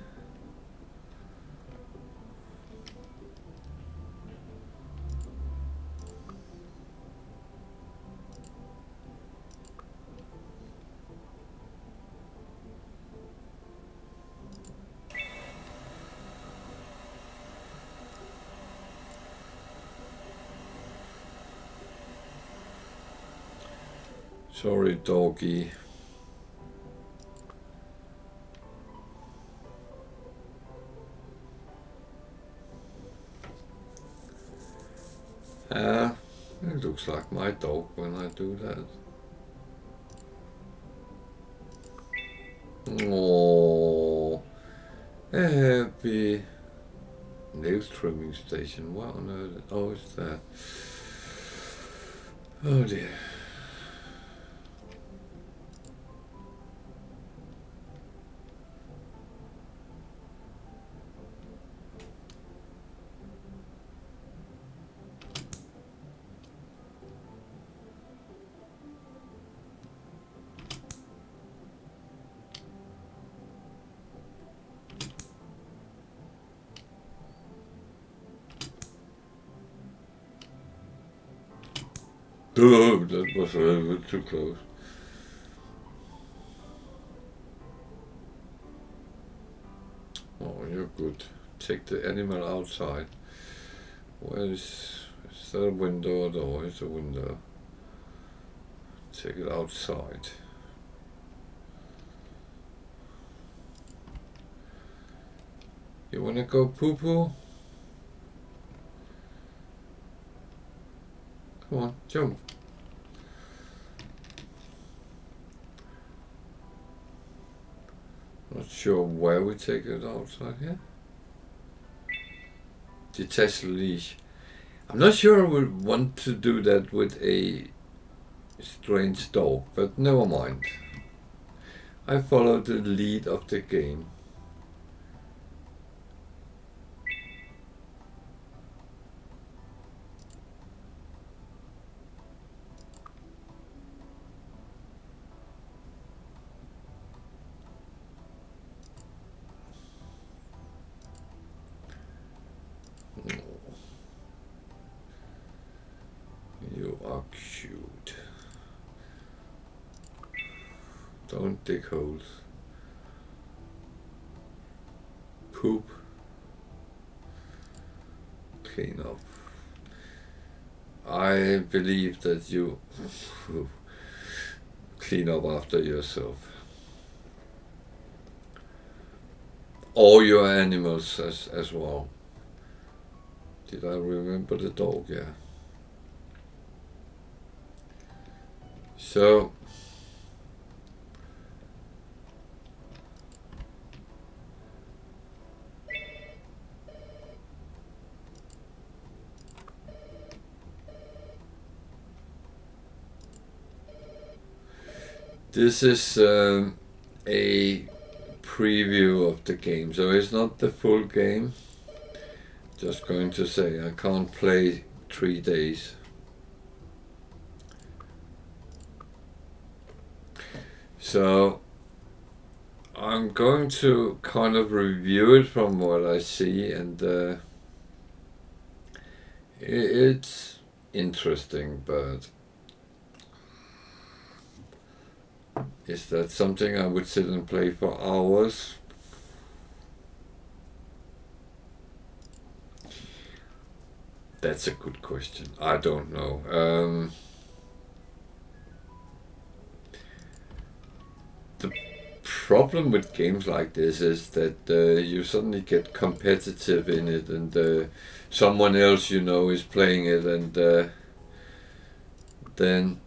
Sorry, doggy. It looks like my dog when I do that. Oh, a happy nail trimming station. What on earth? Oh, it's there. Oh dear. Oh, that was a little bit too close. Oh, you're good. Take the animal outside. Where is there a window or door? It's a window. Take it outside. You wanna go poo-poo? Come on, jump. Not sure where we take it outside here. Detach the leash. I'm not sure I would want to do that with a strange dog, but never mind. I follow the lead of the game. You are cute. Don't dig holes. Poop. Clean up. I believe that you clean up after yourself. All your animals as well. Did I remember the dog? Yeah. So this is a preview of the game, so it's not the full game. Just going to say I can't play 3 days. So I'm going to kind of review it from what I see, and it's interesting, but is that something I would sit and play for hours? That's a good question. I don't know. The problem with games like this is that you suddenly get competitive in it, and someone else you know is playing it, and then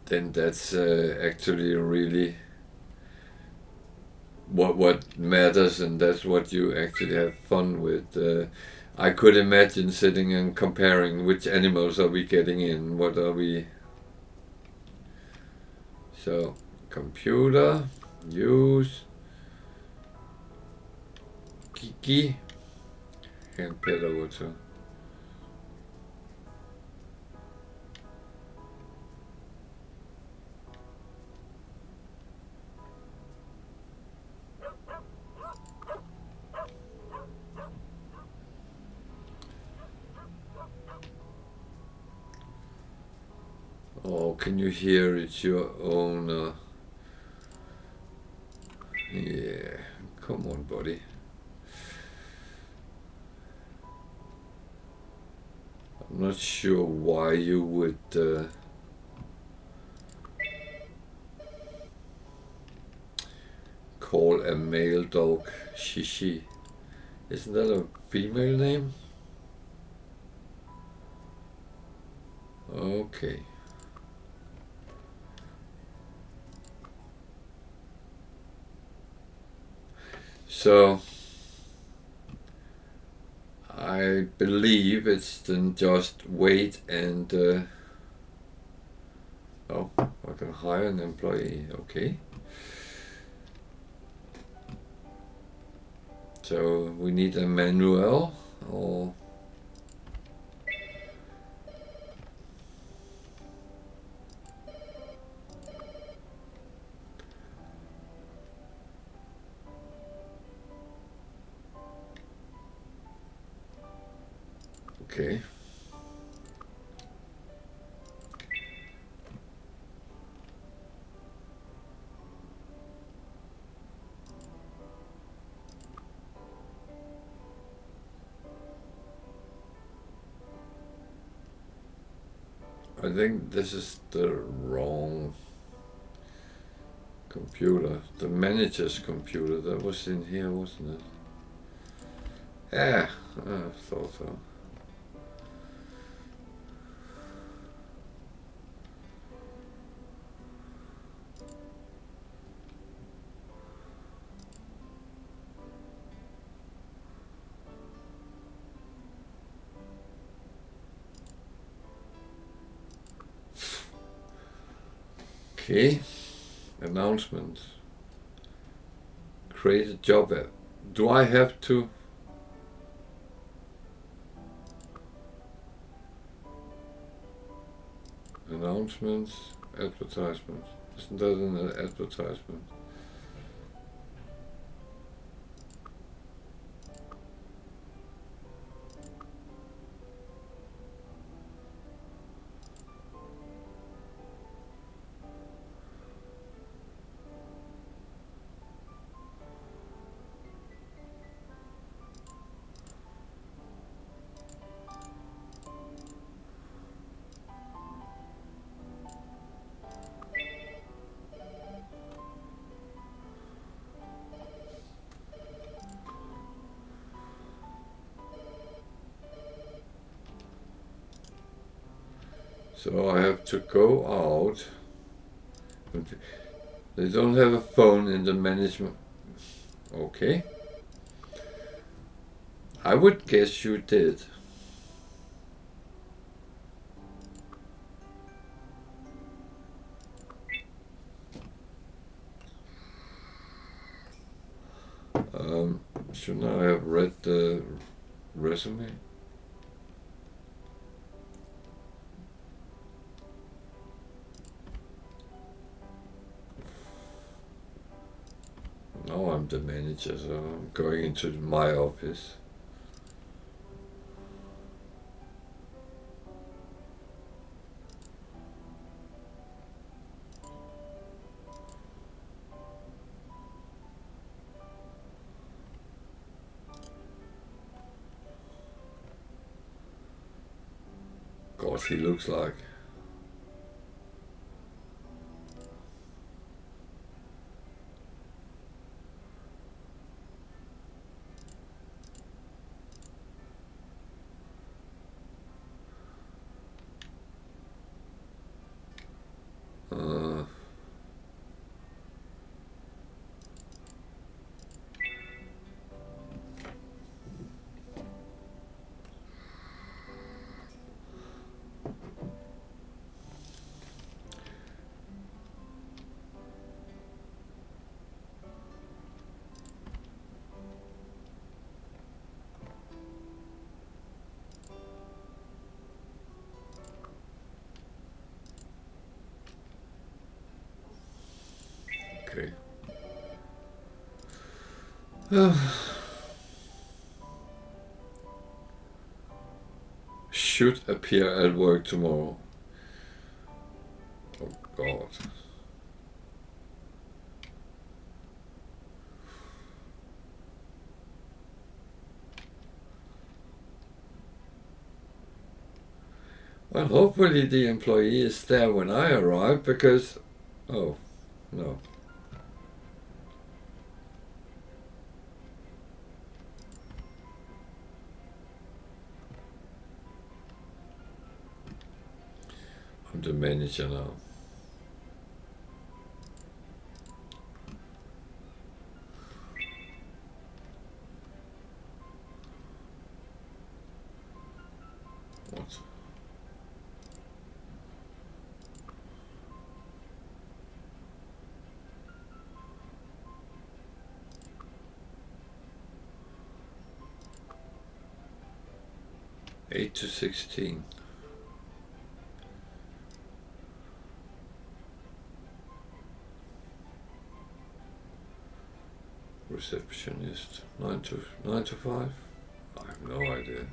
that's actually really what matters, and that's what you actually have fun with. I could imagine sitting and comparing which animals are we getting in, what are we. So computer, use, Kiki, and pet over to. Oh, can you hear it's your own? Yeah, come on, buddy. I'm not sure why you would call a male dog Shishi. Isn't that a female name? Okay. So I believe it's then just wait and oh, I can hire an employee. Okay. So we need a manual or okay. I think this is the wrong computer. The manager's computer. That was in here, wasn't it? Yeah, I thought so. Okay. Announcement. Create a job app. Do I have to? Announcements, advertisements. Isn't that an advertisement? So I have to go out. They don't have a phone in the management. Okay. I would guess you did. Shouldn't I have read the resume? Now I'm the manager, so I'm going into my office. God, he looks like. Okay. Should appear at work tomorrow. Oh God. Well, hopefully the employee is there when I arrive because... Oh, no. I'm the manager now. What? Eight to 16. Receptionist. 9 to 5. I have no idea.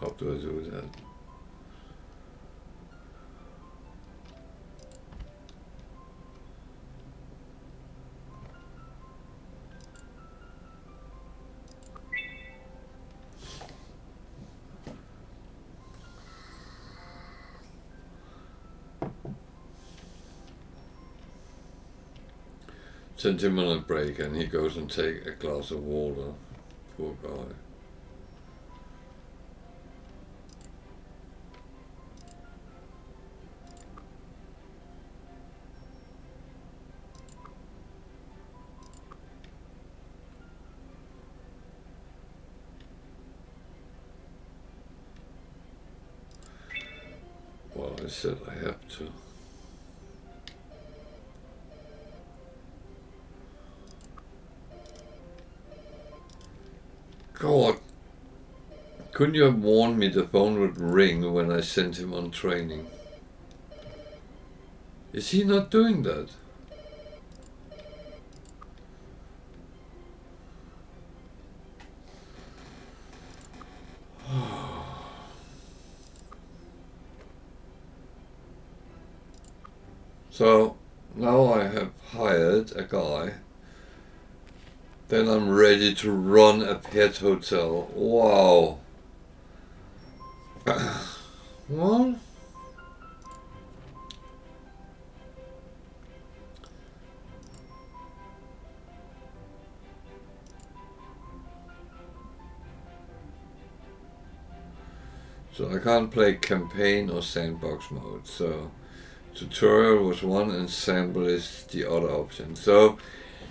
How do I do that? Send him on a break and he goes and take a glass of water. Poor guy. Well, I said I have to. God, couldn't you have warned me the phone would ring when I sent him on training? Is he not doing that? So now I have hired a guy. Then I'm ready to run a pet hotel. Wow. Well, So I can't play campaign or sandbox mode. So tutorial was one and sample is the other option. So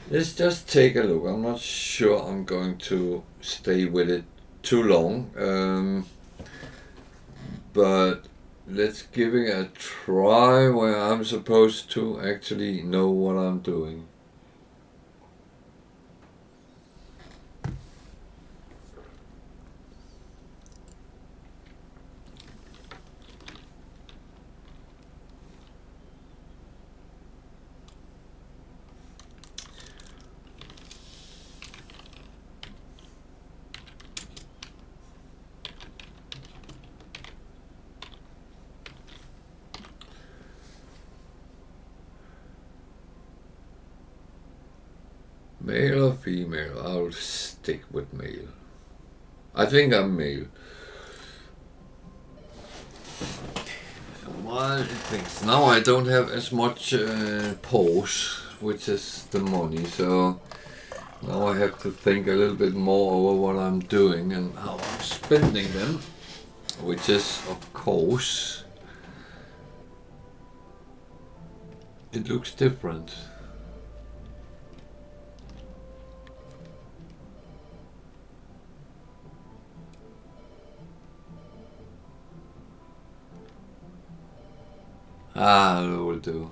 let's just take a look. I'm not sure I'm going to stay with it too long, but let's give it a try where I'm supposed to actually know what I'm doing. Male or female? I'll stick with male. I think I'm male. Well, things. Now I don't have as much pause, which is the money, so now I have to think a little bit more over what I'm doing and how I'm spending them, which is, of course, it looks different. Ah, that will do.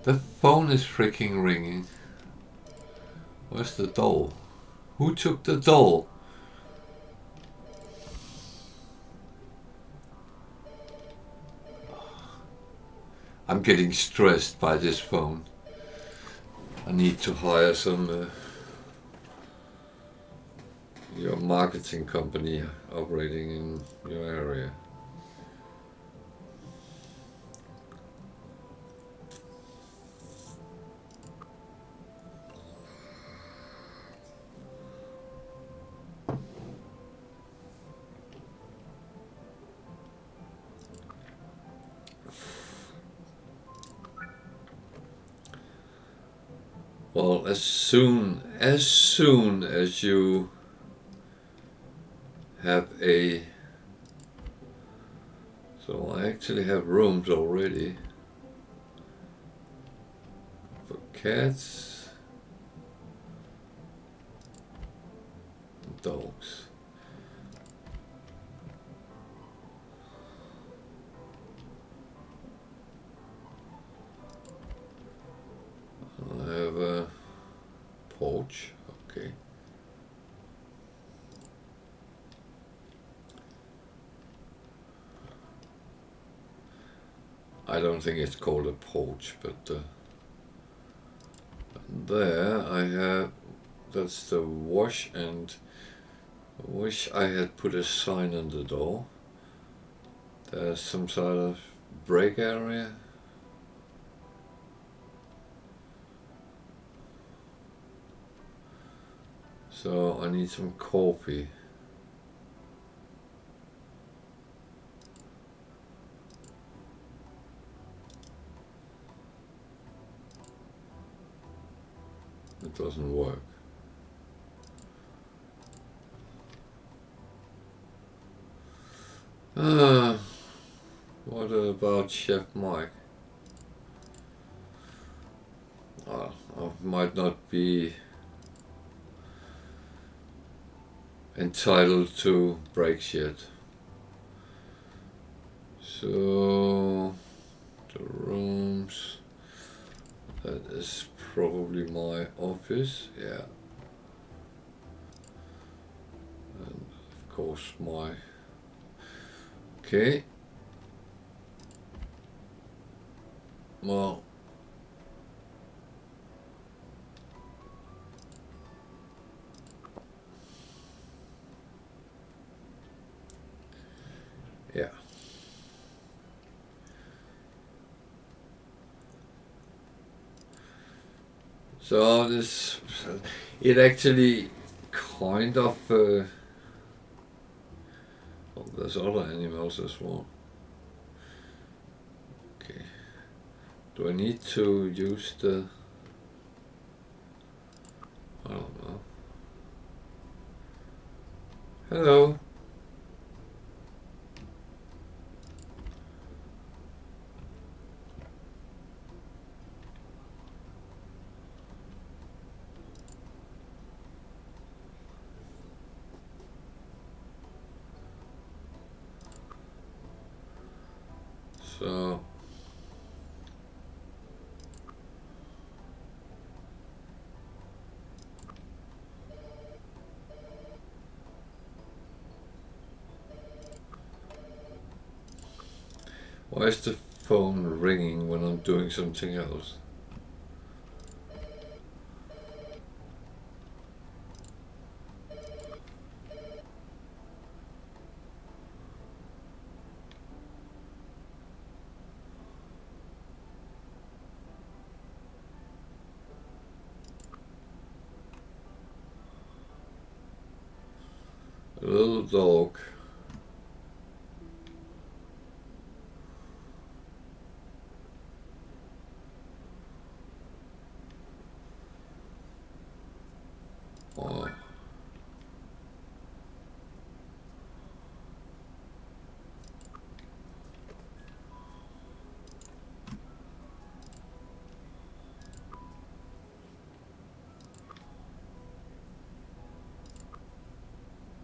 The phone is freaking ringing. Where's the doll? Who took the doll? I'm getting stressed by this phone. I need to hire some your marketing company operating in your area. Well, as soon as you have a, so I actually have rooms already for cats and dogs. I have a porch, okay. I don't think it's called a porch, but there I have, that's the wash, and I wish I had put a sign on the door. There's some sort of break area. So I need some coffee. It doesn't work. What about Chef Mike? I might not be entitled to breaks yet. So the rooms, that is probably my office, yeah. And of course my, okay. Well, yeah. So this, it actually kind of, well, there's other animals as well. Okay. Do I need to use the, I don't know. Hello. So why is the phone ringing when I'm doing something else? A little dog. Oh.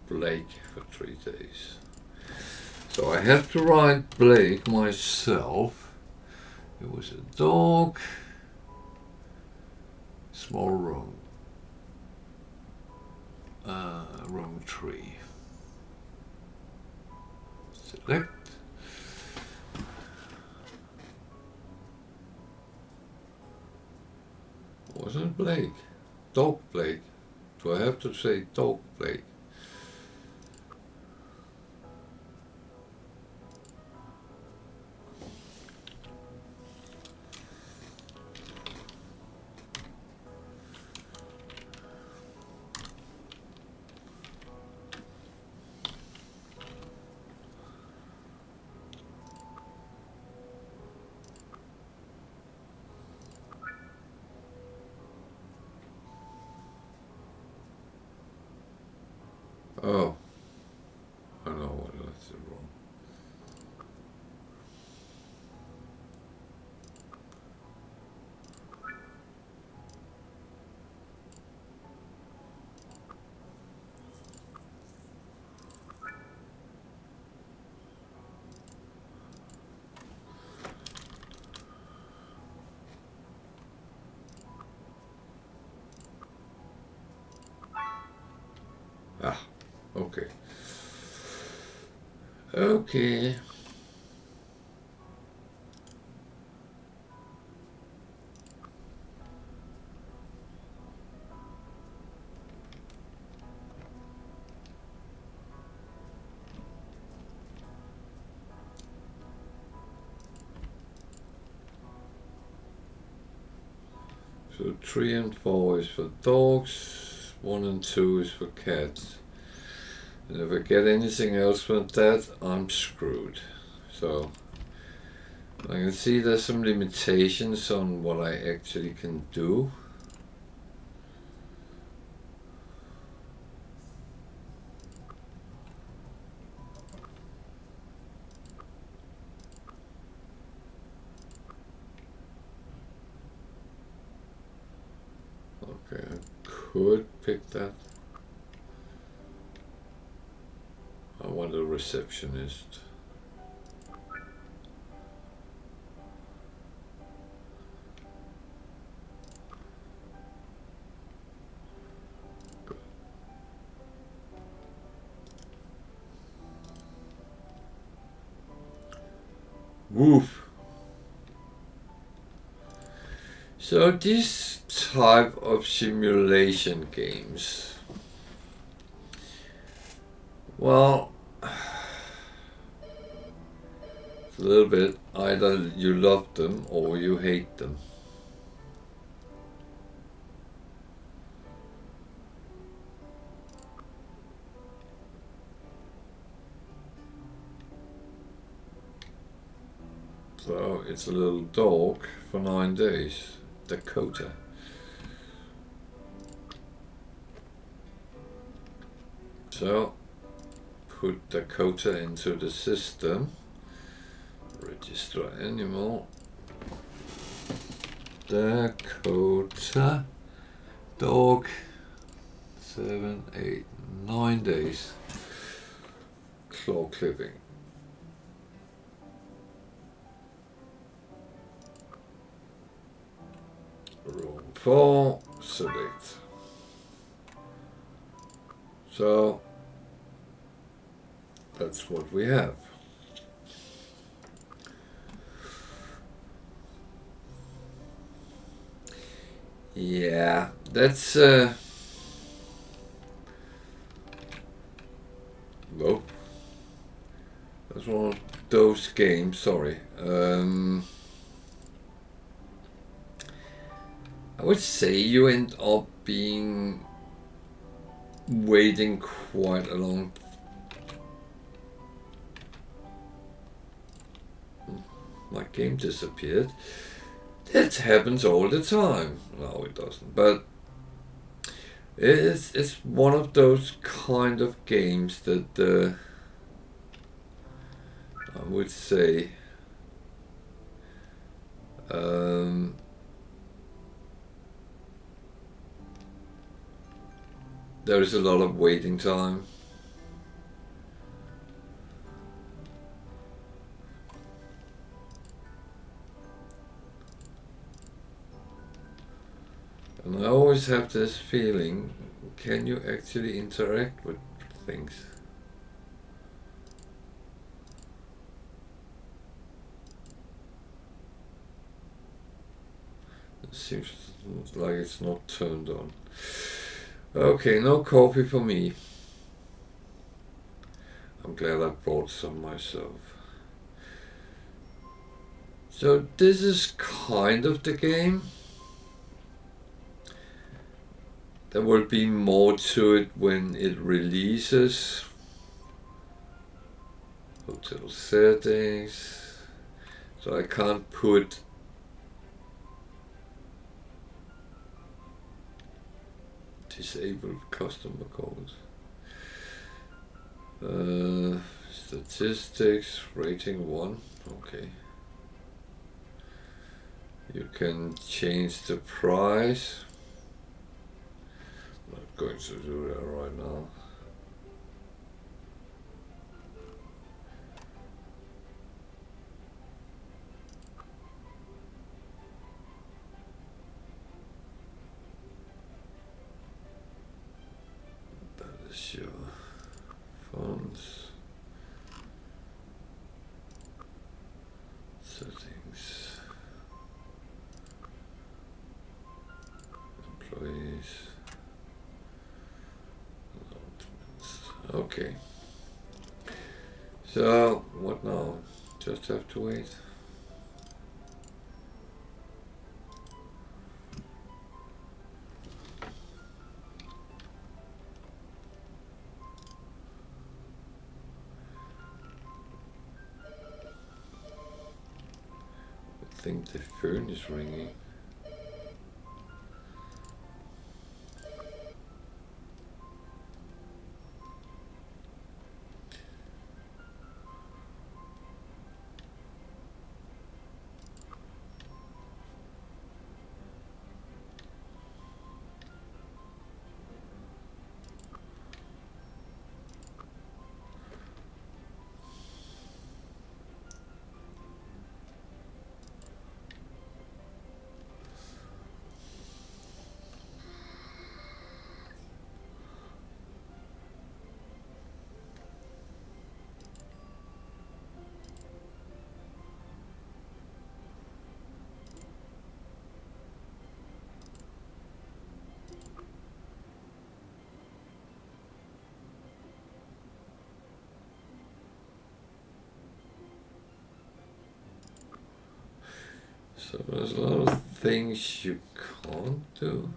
Blake for 3 days. So I have to write Blake myself. It was a dog. Small room. Room 3. Select. Wasn't Blake? Dog Blake. Do I have to say dog Blake? Oh, I know what that's wrong. Ah, okay. Okay. So 3 and 4 is for dogs, 1 and 2 is for cats. And if I get anything else from that, I'm screwed. So I can see there's some limitations on what I actually can do. Okay, I could pick that. I want a receptionist. Woof. So this type of simulation games, well, it's a little bit either you love them or you hate them. So it's a little dog for 9 days, Dakota. So put Dakota into the system. Register animal. Dakota dog. 7, 8, 9 days. Claw clipping. Room 4, select. So that's what we have. Yeah, that's whoa. That's one of those games, sorry. I would say you end up being waiting quite a long. My game disappeared. That happens all the time. No, it doesn't. But it's one of those kind of games that I would say there is a lot of waiting time. And I always have this feeling, can you actually interact with things? It seems like it's not turned on. Okay, no coffee for me. I'm glad I brought some myself. So this is kind of the game. There will be more to it when it releases. Hotel settings. So I can't put disable customer calls. Statistics, rating 1. Okay. You can change the price. I'm not going to do that right now. That is your funds. Settings. Employees. Okay. So, what now? Just have to wait. I think the phone is ringing. So there's a lot of things you can't do.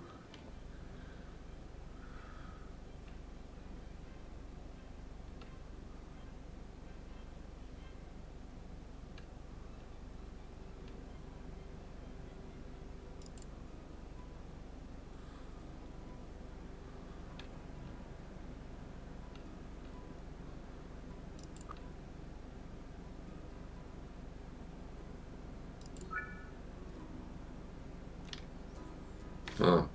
Oh.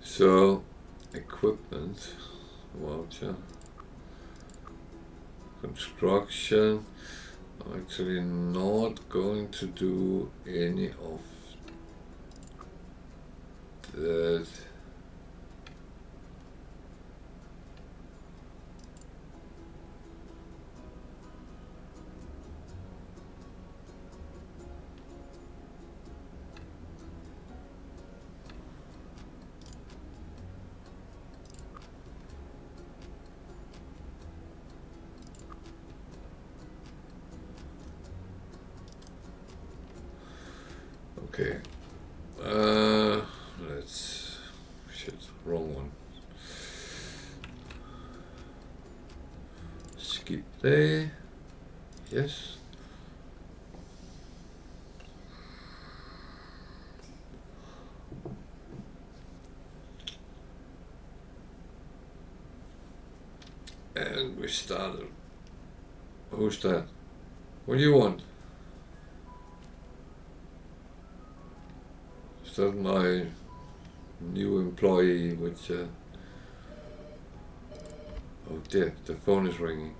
So, equipment voucher, construction. I'm actually not going to do any of that. Okay. Let's. Shit, wrong one. Skip day. Yes. And we started. Who's that? What do you want? Is that my new employee, which oh dear, the phone is ringing.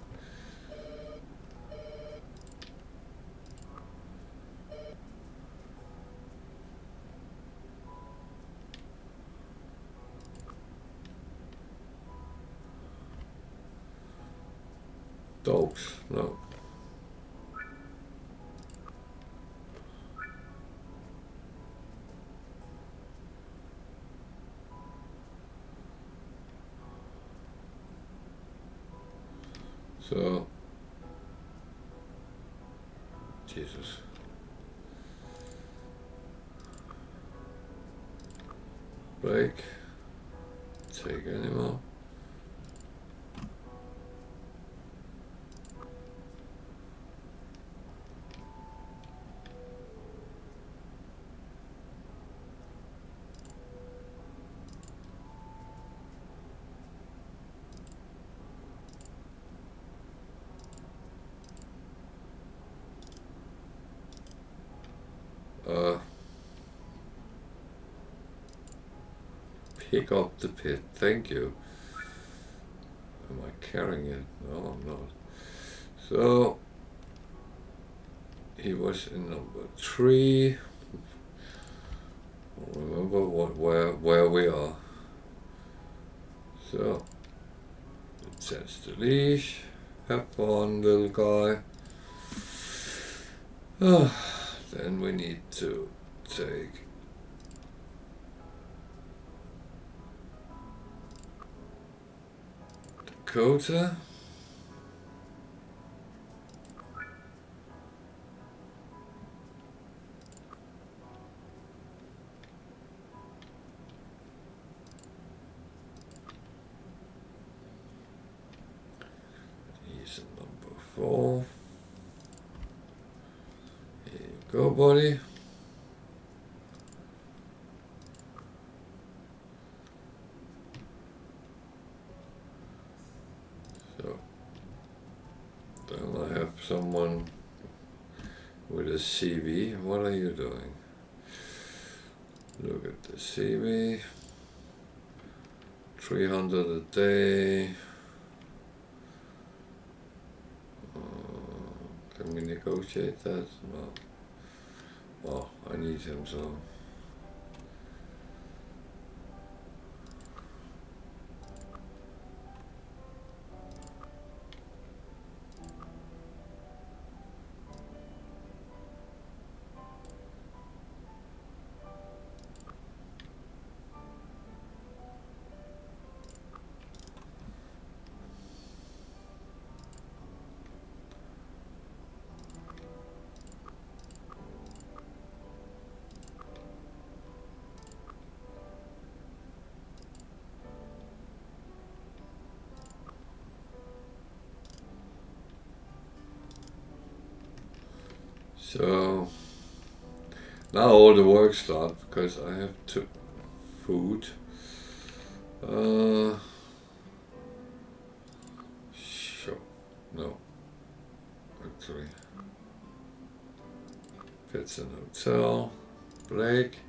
Dogs, no. So, Jesus. Break. Take any more. Pick up the pit, thank you. Am I carrying it? No, I'm not. So, he was in number 3. Remember where we are. So, it says the leash. Have fun, little guy. Then we need to take Dakota. He's in number 4. Here you go, buddy. So, then I have someone with a CV. What are you doing? Look at the CV. 300 a day. Can we negotiate that? No. Oh, I need him, so. So now all the work starts because I have to food. Sure. No. Actually. Pets and hotel. Break.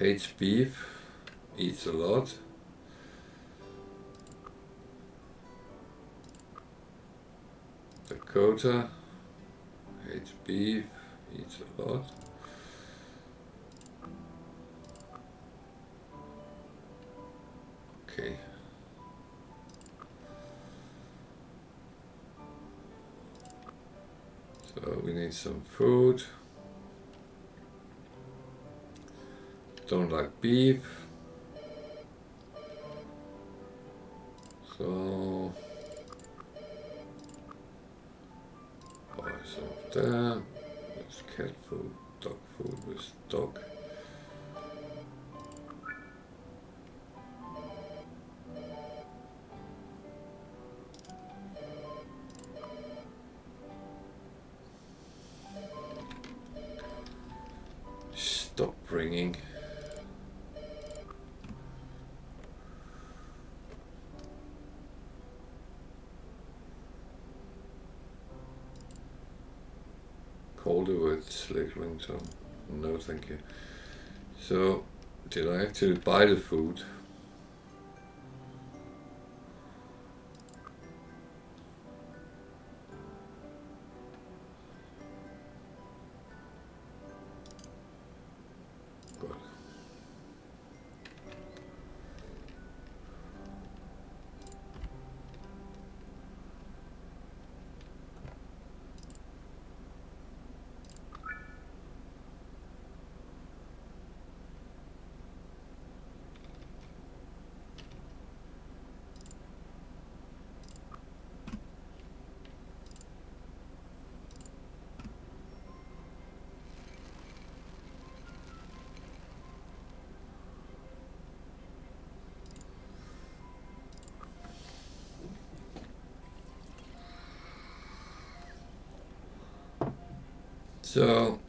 Hates beef, eats a lot. Dakota, hates beef, eats a lot. Okay. So we need some food. Don't like beef. So buy some of that. There's cat food, dog food with dog. Stop ringing. Colder with slick ringtone. No, thank you. So, did I actually buy the food? Good. So,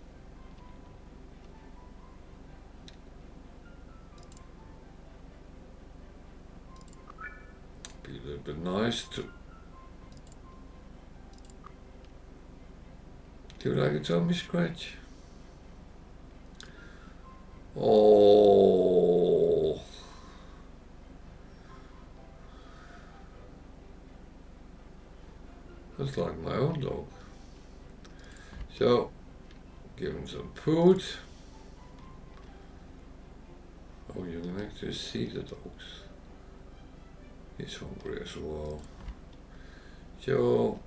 be a little bit nice to. Do you like a tummy scratch? Oh, that's like my own dog. So, give him some food. Oh, you can actually see the dogs. He's hungry as well. So,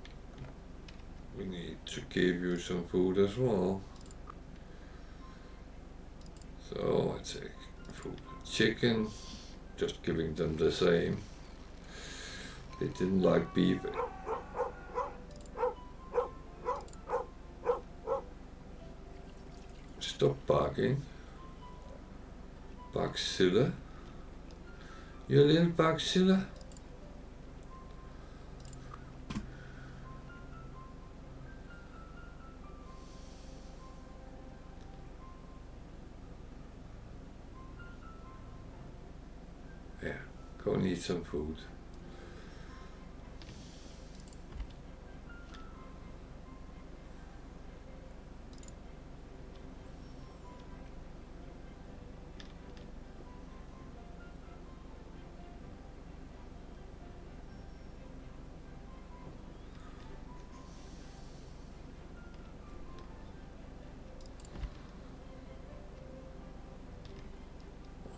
we need to give you some food as well. So, I take food and chicken, just giving them the same. They didn't like beef. Stop barking. Bugzilla. You little Bugzilla. Yeah, go and eat some food.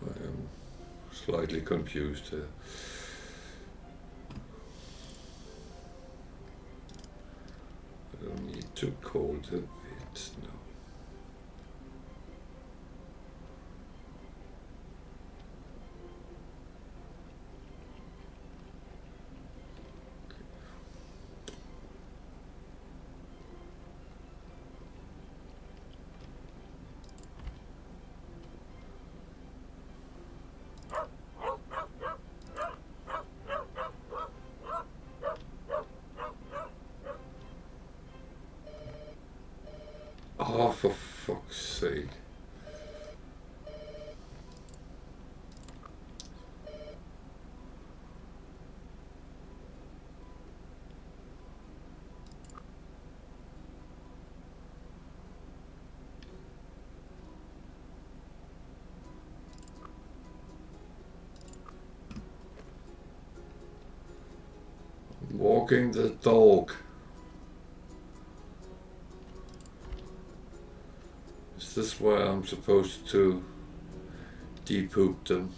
I am slightly confused. I don't need to call the vet now. Oh, for fuck's sake. walking the dog. Is this where I'm supposed to de-poop them?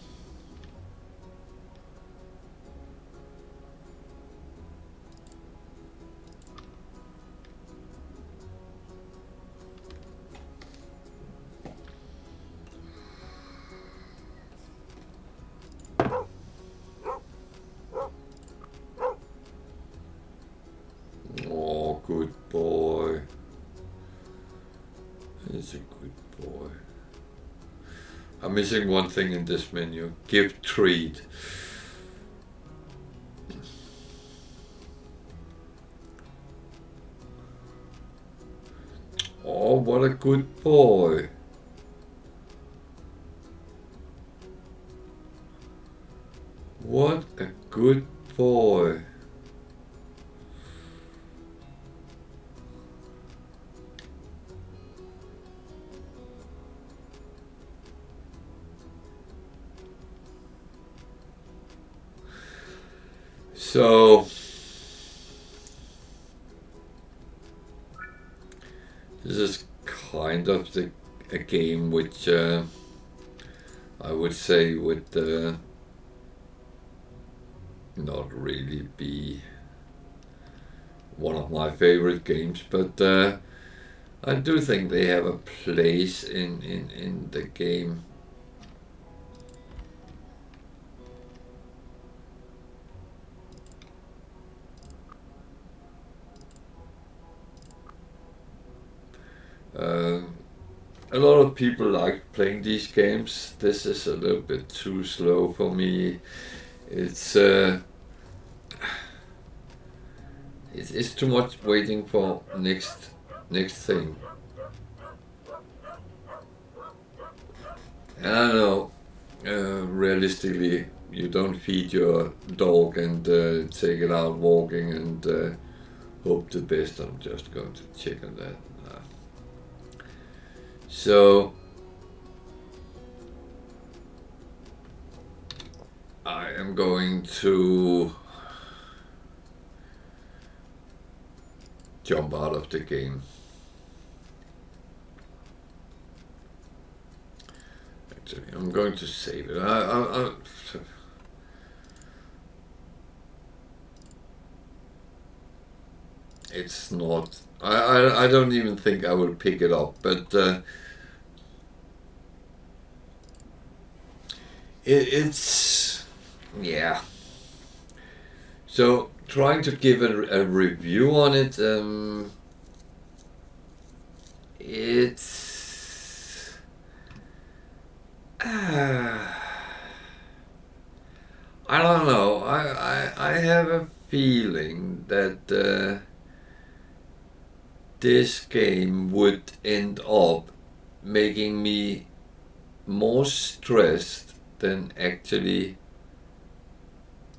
Oh, good boy. He's a good boy. I'm missing one thing in this menu. Give treat. Oh, what a good boy. What a good boy. So this is kind of a game which I would say would not really be one of my favorite games, but I do think they have a place in the game. A lot of people like playing these games. This is a little bit too slow for me. It's too much waiting for next thing. And I know, realistically, you don't feed your dog and take it out walking and hope the best. I'm just going to check on that. So I am going to jump out of the game. Actually, I'm going to save it. It's not. I don't even think I will pick it up, but it's yeah. So trying to give a review on it, it's I don't know. I have a feeling that this game would end up making me more stressed than actually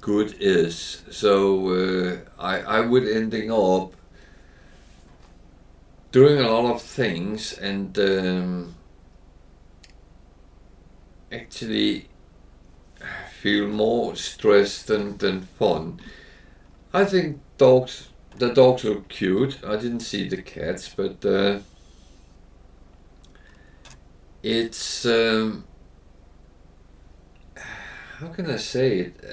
good is. So I would ending up doing a lot of things and actually feel more stressed than fun. I think the dogs look cute. I didn't see the cats, but it's how can I say it?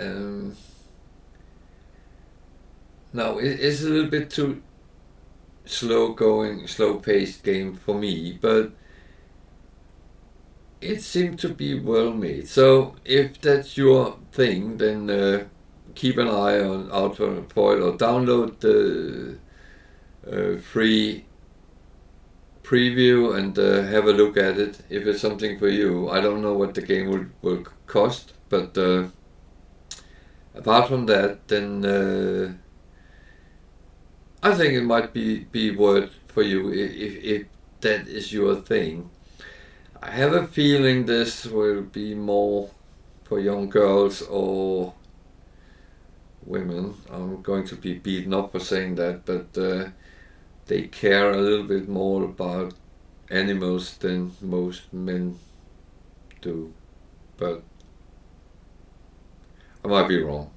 No, it's a little bit too slow paced game for me, but it seemed to be well made. So if that's your thing, then keep an eye out for it, or download the free preview and have a look at it if it's something for you. I don't know what the game will cost, but apart from that, then I think it might be worth for you if that is your thing. I have a feeling this will be more for young girls or women. I'm going to be beaten up for saying that, but they care a little bit more about animals than most men do. But I might be wrong.